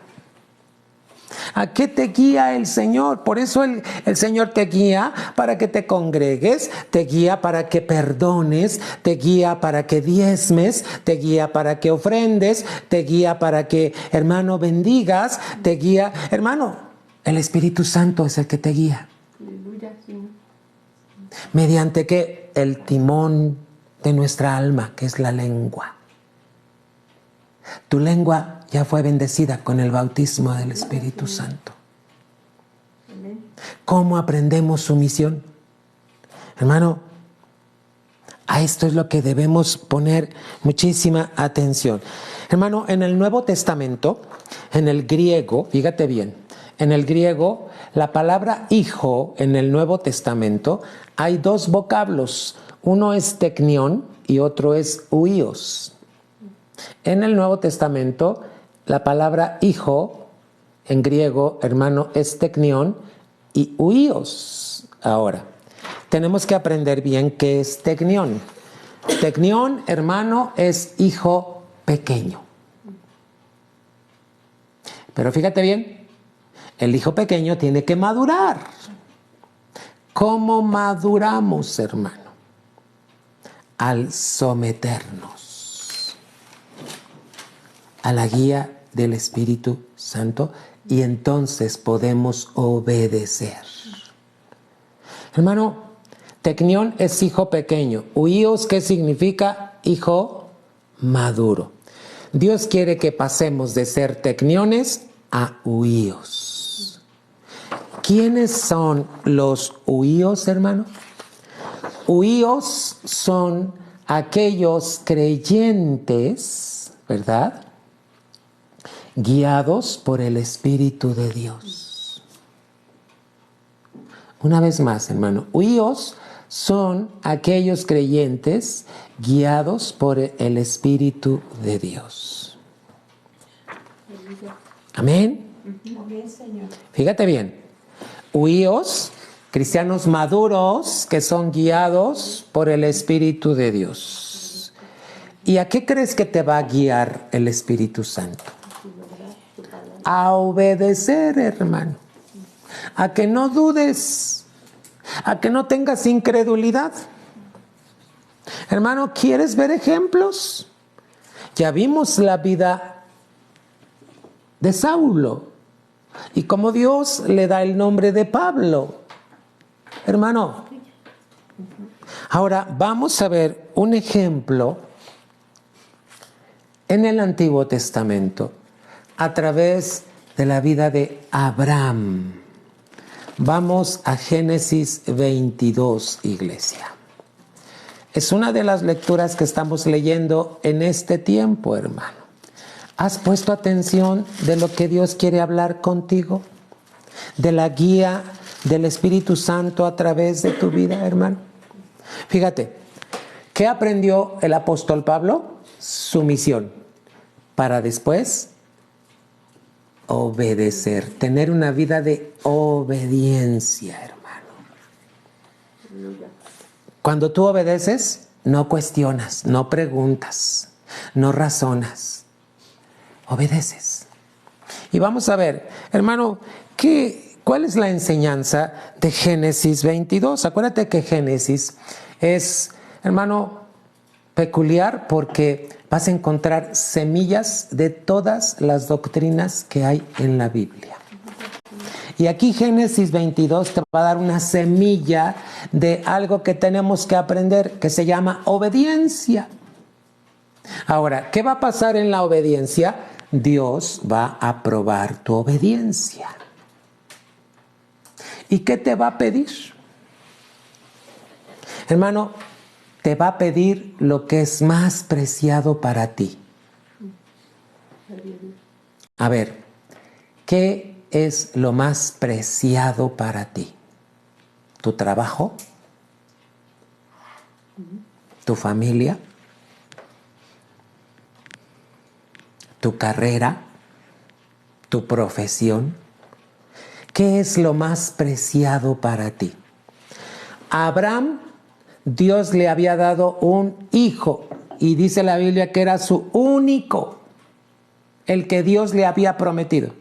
¿A qué te guía el Señor? Por eso el Señor te guía para que te congregues, te guía para que perdones, te guía para que diezmes, te guía para que ofrendes, te guía para que, hermano, bendigas, te guía. Hermano, el Espíritu Santo es el que te guía. ¿Mediante qué? El timón de nuestra alma, que es la lengua. Tu lengua ya fue bendecida con el bautismo del Espíritu Santo. ¿Cómo aprendemos sumisión? Hermano, a esto es lo que debemos poner muchísima atención. Hermano, en el Nuevo Testamento, en el griego, fíjate bien, en el griego, la palabra hijo en el Nuevo Testamento, hay dos vocablos. Uno es teknion y otro es huios. En el Nuevo Testamento, la palabra hijo, en griego, hermano, es teknion y huios. Ahora, tenemos que aprender bien qué es teknion. Teknion, hermano, es hijo pequeño. Pero fíjate bien, el hijo pequeño tiene que madurar. ¿Cómo maduramos, hermano? Al someternos a la guía del Espíritu Santo, y entonces podemos obedecer. Hermano, teknion es hijo pequeño. Huíos, ¿qué significa? Hijo maduro. Dios quiere que pasemos de ser tekniones a huíos. ¿Quiénes son los huíos, hermano? Huíos son aquellos creyentes, ¿verdad?, guiados por el Espíritu de Dios. Una vez más, hermano, huíos son aquellos creyentes guiados por el Espíritu de Dios. Amén. Fíjate bien, huíos, cristianos maduros que son guiados por el Espíritu de Dios. ¿Y a qué crees que te va a guiar el Espíritu Santo? A obedecer, hermano. A que no dudes. A que no tengas incredulidad. Hermano, ¿quieres ver ejemplos? Ya vimos la vida de Saulo y cómo Dios le da el nombre de Pablo. Hermano, ahora vamos a ver un ejemplo en el Antiguo Testamento a través de la vida de Abraham. Vamos a Génesis 22, iglesia. Es una de las lecturas que estamos leyendo en este tiempo, hermano. ¿Has puesto atención de lo que Dios quiere hablar contigo? De la guía del Espíritu Santo a través de tu vida, hermano. Fíjate, ¿qué aprendió el apóstol Pablo? Sumisión, para después obedecer, tener una vida de obediencia, hermano. Cuando tú obedeces, no cuestionas, no preguntas, no razonas, obedeces. Y vamos a ver, hermano, ¿cuál es la enseñanza de Génesis 22? Acuérdate que Génesis es, hermano, peculiar porque vas a encontrar semillas de todas las doctrinas que hay en la Biblia. Y aquí Génesis 22 te va a dar una semilla de algo que tenemos que aprender, que se llama obediencia. Ahora, ¿qué va a pasar en la obediencia? Dios va a probar tu obediencia. ¿Y qué te va a pedir? Hermano, te va a pedir lo que es más preciado para ti. A ver, ¿qué es lo más preciado para ti? ¿Tu trabajo? ¿Tu familia? ¿Tu carrera? ¿Tu profesión? ¿Qué es lo más preciado para ti? A Abraham, Dios le había dado un hijo y dice la Biblia que era su único, el que Dios le había prometido.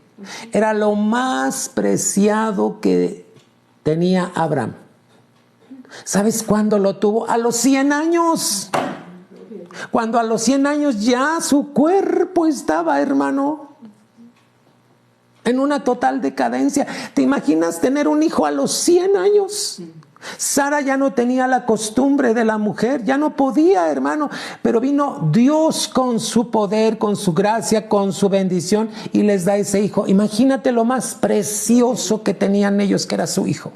Era lo más preciado que tenía Abraham. ¿Sabes cuándo lo tuvo? A los 100 años. Cuando a los 100 años ya su cuerpo estaba, hermano, en una total decadencia. ¿Te imaginas tener un hijo a los 100 años? Sara ya no tenía la costumbre de la mujer, ya no podía, hermano, pero vino Dios con su poder, con su gracia, con su bendición y les da ese hijo. Imagínate lo más precioso que tenían ellos, que era su hijo.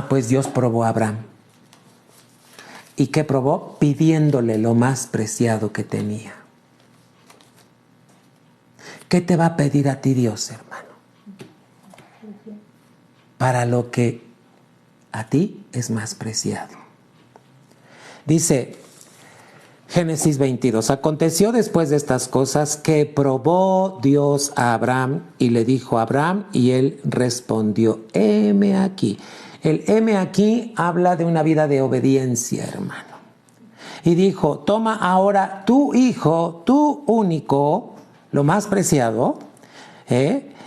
Pues Dios probó a Abraham. ¿Y qué probó? Pidiéndole lo más preciado que tenía. ¿Qué te va a pedir a ti Dios, hermano? Para lo que a ti es más preciado. Dice Génesis 22, aconteció después de estas cosas que probó Dios a Abraham y le dijo a Abraham y él respondió, heme aquí. El heme aquí habla de una vida de obediencia, hermano. Y dijo, toma ahora tu hijo, tu único, lo más preciado,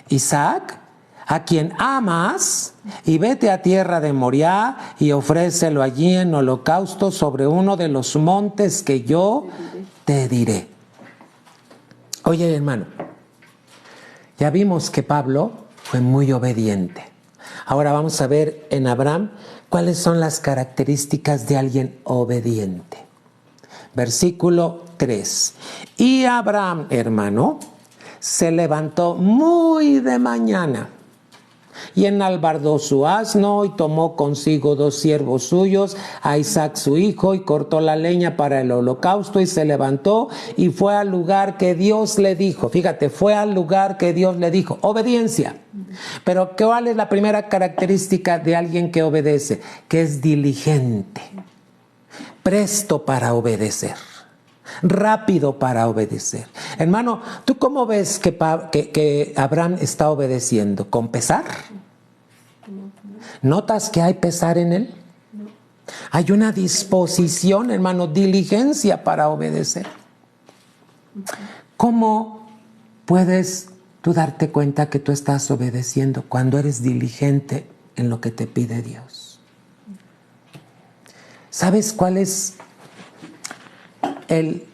Isaac, a quien amas, y vete a tierra de Moriah y ofrécelo allí en holocausto sobre uno de los montes que yo te diré. Oye, hermano, ya vimos que Pablo fue muy obediente. Ahora vamos a ver en Abraham cuáles son las características de alguien obediente. Versículo 3. Y Abraham, hermano, se levantó muy de mañana y enalbardó su asno y tomó consigo 2 siervos suyos, a Isaac su hijo, y cortó la leña para el holocausto y se levantó y fue al lugar que Dios le dijo. Fíjate, fue al lugar que Dios le dijo. Obediencia. Pero ¿cuál es la primera característica de alguien que obedece? Que es diligente, presto para obedecer, rápido para obedecer. Hermano, ¿tú cómo ves que Abraham está obedeciendo? ¿Con pesar? ¿Notas que hay pesar en él? Hay una disposición, hermano, diligencia para obedecer. ¿Cómo puedes tú darte cuenta que tú estás obedeciendo? Cuando eres diligente en lo que te pide Dios. ¿Sabes cuál es el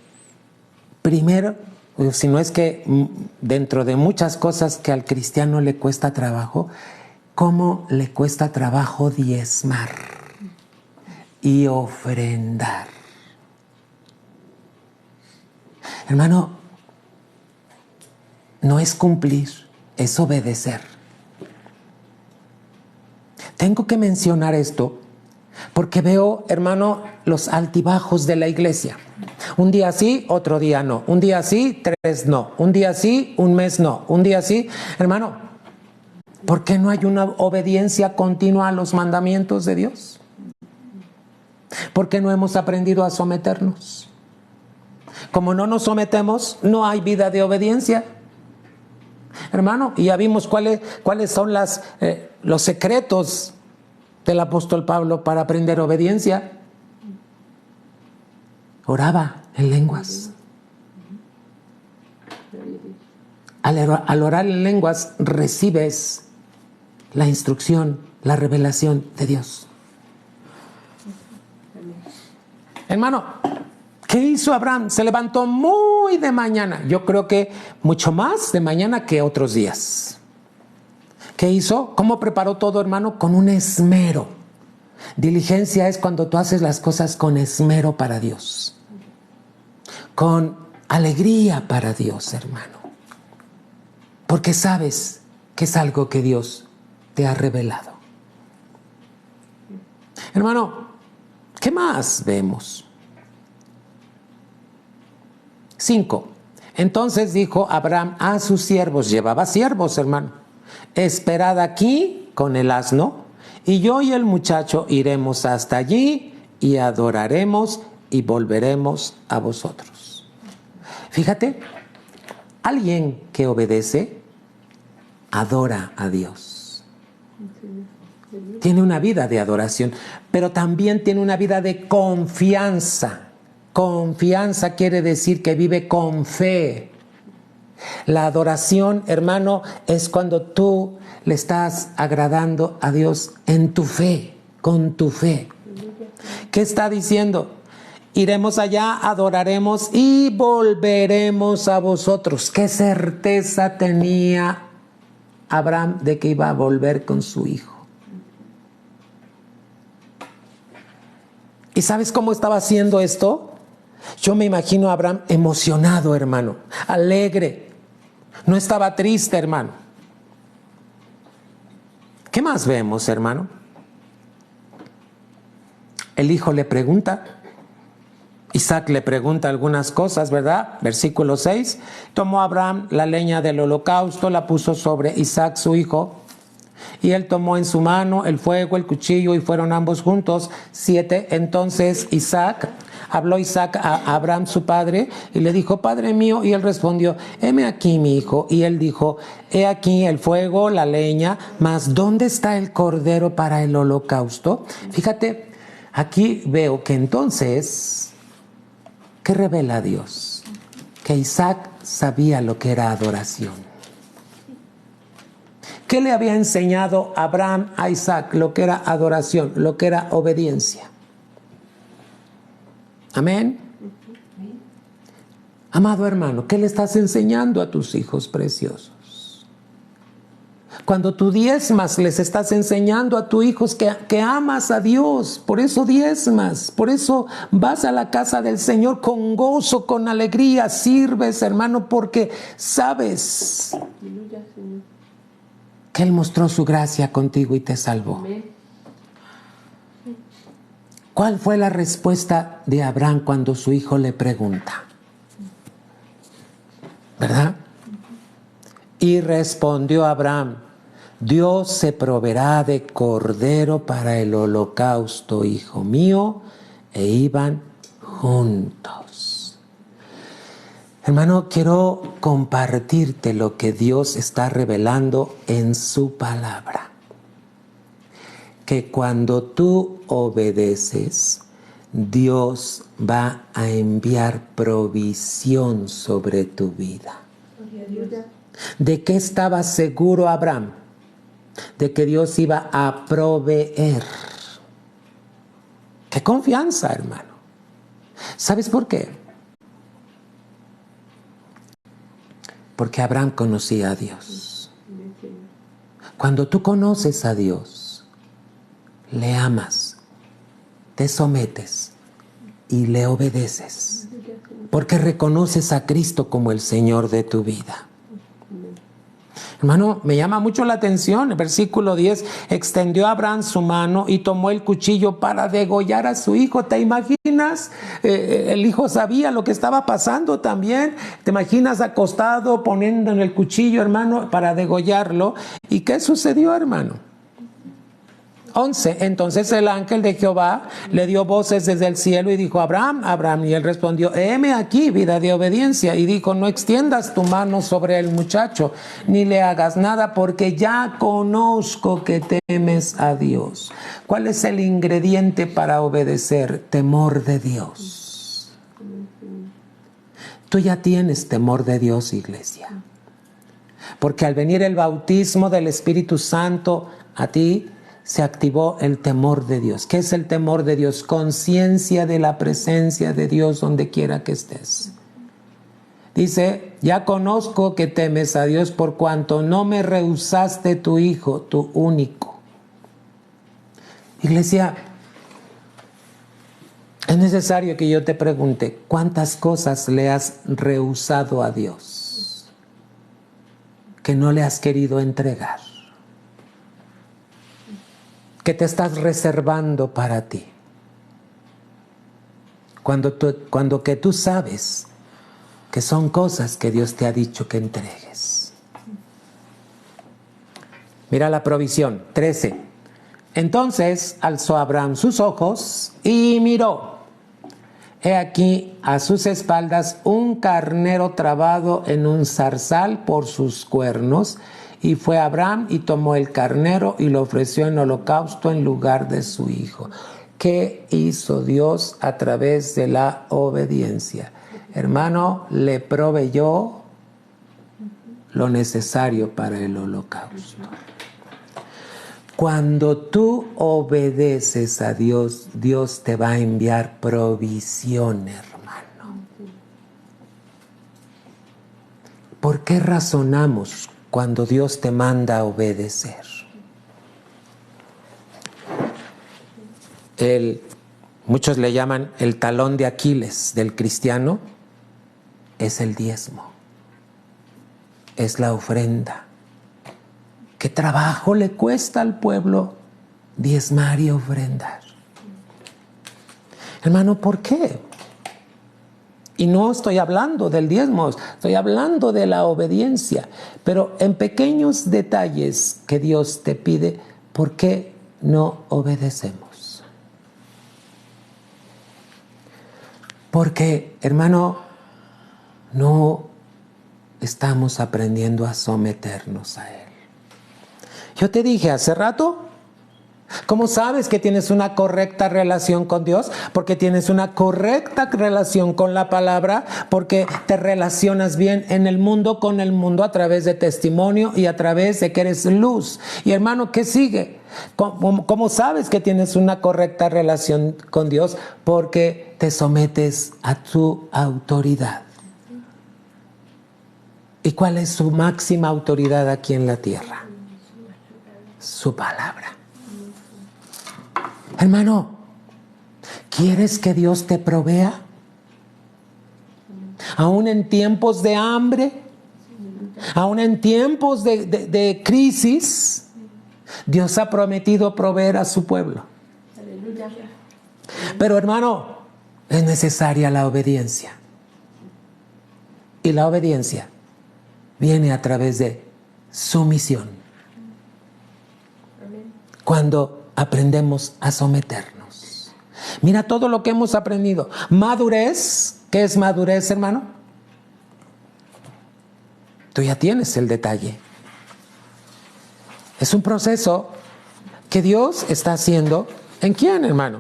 primero, si no es que dentro de muchas cosas que al cristiano le cuesta trabajo, ¿cómo le cuesta trabajo diezmar y ofrendar? Hermano, no es cumplir, es obedecer. Tengo que mencionar esto porque veo, hermano, los altibajos de la iglesia. Un día sí, otro día no. Un día sí, 3 no. Un día sí, un mes no. Un día sí. Hermano, ¿por qué no hay una obediencia continua a los mandamientos de Dios? ¿Por qué no hemos aprendido a someternos? Como no nos sometemos, no hay vida de obediencia. Hermano, y ya vimos cuáles son los secretos del apóstol Pablo para aprender obediencia. Oraba en lenguas. Al orar en lenguas recibes la instrucción, la revelación de Dios. Hermano, ¿qué hizo Abraham? Se levantó muy de mañana. Yo creo que mucho más de mañana que otros días. ¿Qué hizo? ¿Cómo preparó todo, hermano? Con un esmero. Diligencia es cuando tú haces las cosas con esmero para Dios. Con alegría para Dios, hermano. Porque sabes que es algo que Dios te ha revelado. Hermano, ¿qué más vemos? 5. Entonces dijo Abraham a sus siervos, llevaba siervos, hermano, esperad aquí con el asno, y yo y el muchacho iremos hasta allí y adoraremos y volveremos a vosotros. Fíjate, alguien que obedece, adora a Dios. Tiene una vida de adoración, pero también tiene una vida de confianza. Confianza quiere decir que vive con fe. La adoración, hermano, es cuando tú le estás agradando a Dios en tu fe, con tu fe. ¿Qué está diciendo? Iremos allá, adoraremos y volveremos a vosotros. ¿Qué certeza tenía Abraham de que iba a volver con su hijo? ¿Y sabes cómo estaba haciendo esto? Yo me imagino a Abraham emocionado, hermano, alegre. No estaba triste, hermano. ¿Qué más vemos, hermano? El hijo le pregunta. Isaac le pregunta algunas cosas, ¿verdad? Versículo 6. Tomó Abraham la leña del holocausto, la puso sobre Isaac su hijo, y él tomó en su mano el fuego, el cuchillo, y fueron ambos juntos. 7. Entonces habló Isaac a Abraham su padre, y le dijo, Padre mío, y él respondió, heme aquí mi hijo. Y él dijo, he aquí el fuego, la leña, mas ¿dónde está el cordero para el holocausto? Fíjate, aquí veo que entonces, ¿qué revela Dios? Que Isaac sabía lo que era adoración. ¿Qué le había enseñado Abraham a Isaac? Lo que era adoración, lo que era obediencia. Amén. Amado hermano, ¿qué le estás enseñando a tus hijos preciosos? Cuando tú diezmas, les estás enseñando a tus hijos que amas a Dios. Por eso diezmas, por eso vas a la casa del Señor con gozo, con alegría, sirves, hermano, porque sabes que Él mostró su gracia contigo y te salvó. ¿Cuál fue la respuesta de Abraham cuando su hijo le pregunta? ¿Verdad? Y respondió Abraham, Dios se proveerá de cordero para el holocausto, hijo mío, e iban juntos. Hermano, quiero compartirte lo que Dios está revelando en su palabra. Que cuando tú obedeces, Dios va a enviar provisión sobre tu vida. ¿De qué estaba seguro Abraham? De que Dios iba a proveer. ¡Qué confianza, hermano! ¿Sabes por qué? Porque Abraham conocía a Dios. Cuando tú conoces a Dios, le amas, te sometes y le obedeces. Porque reconoces a Cristo como el Señor de tu vida. Hermano, me llama mucho la atención, el versículo 10, extendió Abraham su mano y tomó el cuchillo para degollar a su hijo. ¿Te imaginas? El hijo sabía lo que estaba pasando también. ¿Te imaginas acostado poniendo en el cuchillo, hermano, para degollarlo? ¿Y qué sucedió, hermano? 11. Entonces el ángel de Jehová le dio voces desde el cielo y dijo: Abraham, Abraham. Y él respondió: heme aquí, vida de obediencia. Y dijo: no extiendas tu mano sobre el muchacho, ni le hagas nada, porque ya conozco que temes a Dios. ¿Cuál es el ingrediente para obedecer? Temor de Dios. Tú ya tienes temor de Dios, iglesia. Porque al venir el bautismo del Espíritu Santo a ti, se activó el temor de Dios. ¿Qué es el temor de Dios? Conciencia de la presencia de Dios donde quiera que estés. Dice: ya conozco que temes a Dios por cuanto no me rehusaste tu hijo, tu único. Iglesia, es necesario que yo te pregunte: ¿cuántas cosas le has rehusado a Dios que no le has querido entregar? Que te estás reservando para ti. Cuando que tú sabes que son cosas que Dios te ha dicho que entregues. Mira la provisión. 13. Entonces alzó Abraham sus ojos y miró. He aquí a sus espaldas un carnero trabado en un zarzal por sus cuernos. Y fue Abraham y tomó el carnero y lo ofreció en holocausto en lugar de su hijo. ¿Qué hizo Dios a través de la obediencia? Hermano, le proveyó lo necesario para el holocausto. Cuando tú obedeces a Dios, Dios te va a enviar provisión, hermano. ¿Por qué razonamos cuando Dios te manda a obedecer? Muchos le llaman el talón de Aquiles del cristiano, es el diezmo, es la ofrenda. ¿Qué trabajo le cuesta al pueblo diezmar y ofrendar? Hermano, ¿por qué? Y no estoy hablando del diezmo, estoy hablando de la obediencia. Pero en pequeños detalles que Dios te pide, ¿por qué no obedecemos? Porque, hermano, no estamos aprendiendo a someternos a Él. Yo te dije hace rato, ¿cómo sabes que tienes una correcta relación con Dios? Porque tienes una correcta relación con la palabra, porque te relacionas bien en el mundo con el mundo a través de testimonio y a través de que eres luz. Y hermano, ¿qué sigue? ¿Cómo sabes que tienes una correcta relación con Dios? Porque te sometes a tu autoridad. ¿Y cuál es su máxima autoridad aquí en la tierra? Su palabra. Hermano, ¿quieres que Dios te provea? Aún en tiempos de hambre, aún en tiempos de crisis, Dios ha prometido proveer a su pueblo. Pero hermano, es necesaria la obediencia. Y la obediencia viene a través de sumisión. Cuando aprendemos a someternos. Mira todo lo que hemos aprendido. Madurez. ¿Qué es madurez, hermano? Tú ya tienes el detalle. Es un proceso que Dios está haciendo. ¿En quién, hermano?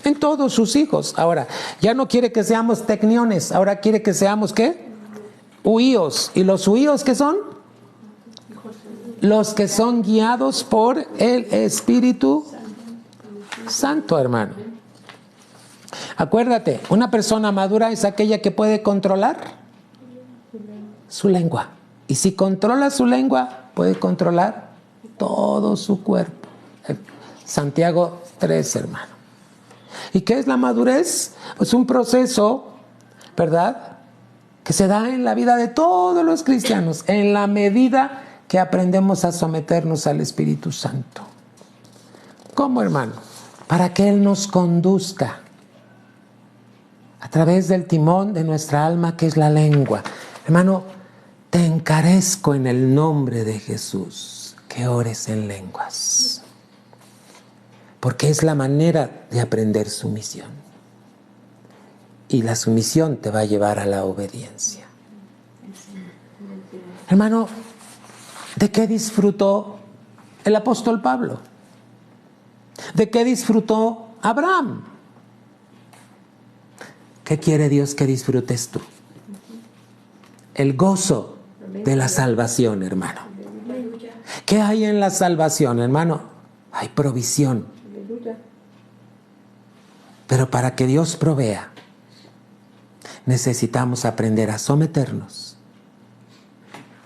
En todos sus hijos. Ahora, ya no quiere que seamos tecniones. Ahora quiere que seamos, ¿qué? Huíos. ¿Y los huíos qué son? Los que son guiados por el Espíritu Santo, hermano. Acuérdate, una persona madura es aquella que puede controlar su lengua. Y si controla su lengua, puede controlar todo su cuerpo. Santiago 3, hermano. ¿Y qué es la madurez? Pues un proceso, ¿verdad?, que se da en la vida de todos los cristianos, en la medida que aprendemos a someternos al Espíritu Santo. ¿Cómo, hermano? Para que Él nos conduzca a través del timón de nuestra alma, que es la lengua. Hermano, te encarezco en el nombre de Jesús que ores en lenguas, porque es la manera de aprender sumisión, y la sumisión te va a llevar a la obediencia. Hermano, ¿de qué disfrutó el apóstol Pablo? ¿De qué disfrutó Abraham? ¿Qué quiere Dios que disfrutes tú? El gozo de la salvación, hermano. ¿Qué hay en la salvación, hermano? Hay provisión. Pero para que Dios provea, necesitamos aprender a someternos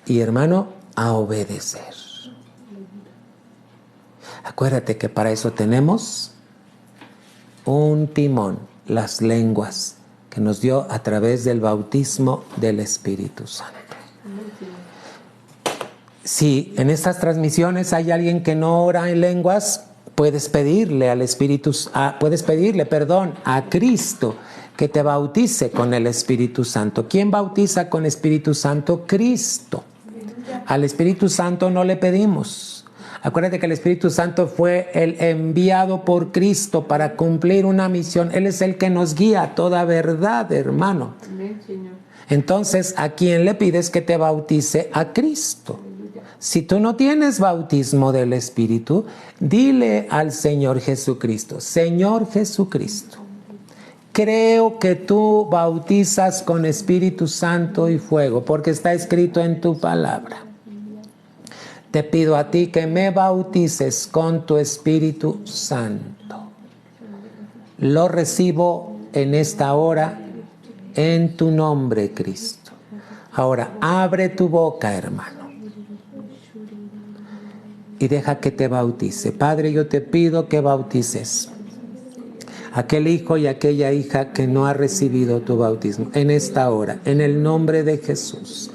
y, hermano, a obedecer. Acuérdate que para eso tenemos un timón, las lenguas, que nos dio a través del bautismo del Espíritu Santo. Si en estas transmisiones hay alguien que no ora en lenguas, puedes pedirle a Cristo que te bautice con el Espíritu Santo. ¿Quién bautiza con Espíritu Santo? Cristo. Al Espíritu Santo no le pedimos. Acuérdate que el Espíritu Santo fue el enviado por Cristo para cumplir una misión. Él es el que nos guía a toda verdad, hermano. Entonces, ¿a quién le pides que te bautice? A Cristo. Si tú no tienes bautismo del Espíritu, dile al Señor Jesucristo: Señor Jesucristo, creo que tú bautizas con Espíritu Santo y fuego, porque está escrito en tu palabra. Te pido a ti que me bautices con tu Espíritu Santo. Lo recibo en esta hora en tu nombre, Cristo. Ahora, abre tu boca, hermano, y deja que te bautice. Padre, yo te pido que bautices a aquel hijo y aquella hija que no ha recibido tu bautismo en esta hora, en el nombre de Jesús.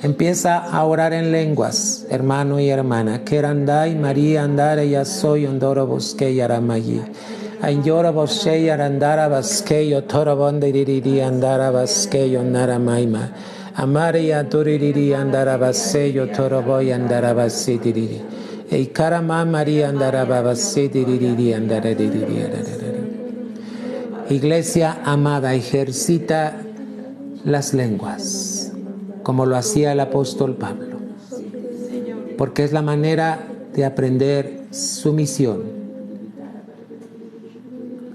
Empieza a orar en lenguas, hermano y hermana. Kerandai María andara ya soy ondoro bosque yaramayi. Ayora bosque yarandara basque yo torabonde diriri andara basque yo naramaima. Amaria duriri andara basque yo toroboy andara basque diriri. Ei karama María andara basque diriri andara diriri. Iglesia amada, ejercita las lenguas como lo hacía el apóstol Pablo, porque es la manera de aprender sumisión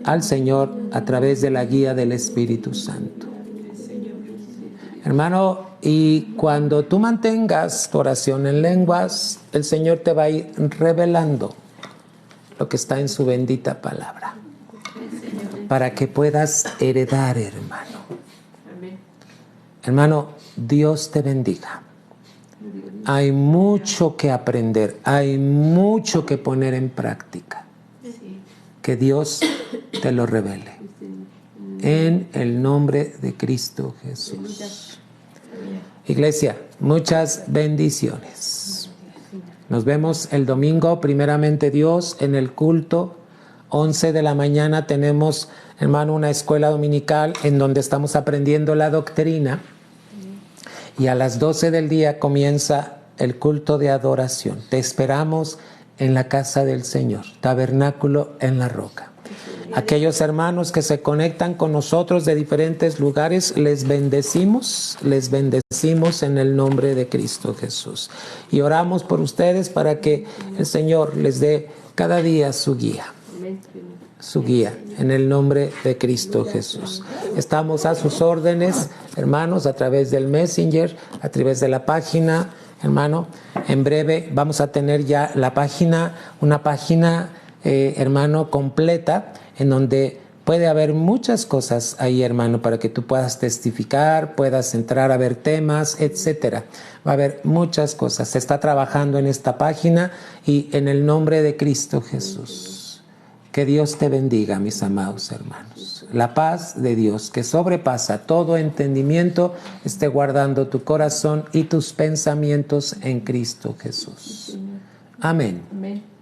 al Señor a través de la guía del Espíritu Santo. Hermano, y cuando tú mantengas tu oración en lenguas, el Señor te va a ir revelando lo que está en su bendita palabra, para que puedas heredar, hermano. Hermano, Dios te bendiga. Hay mucho que aprender, hay mucho que poner en práctica. Que Dios te lo revele. En el nombre de Cristo Jesús. Iglesia, muchas bendiciones. Nos vemos el domingo, primeramente Dios, en el culto. 11 de la mañana tenemos, hermano, una escuela dominical en donde estamos aprendiendo la doctrina. Y a las 12 del día comienza el culto de adoración. Te esperamos en la casa del Señor, Tabernáculo en la Roca. Aquellos hermanos que se conectan con nosotros de diferentes lugares, les bendecimos en el nombre de Cristo Jesús. Y oramos por ustedes para que el Señor les dé cada día su guía. Su guía, en el nombre de Cristo Jesús. Estamos a sus órdenes, hermanos, a través del Messenger, a través de la página, hermano. En breve vamos a tener ya la página, una página, hermano, completa, en donde Puede haber muchas cosas ahí, hermano, para que tú puedas testificar, puedas entrar a ver temas, etcétera. Va a haber muchas cosas. Se está trabajando en esta página y en el nombre de Cristo Jesús. Que Dios te bendiga, mis amados hermanos. La paz de Dios, que sobrepasa todo entendimiento, esté guardando tu corazón y tus pensamientos en Cristo Jesús. Amén. Amén.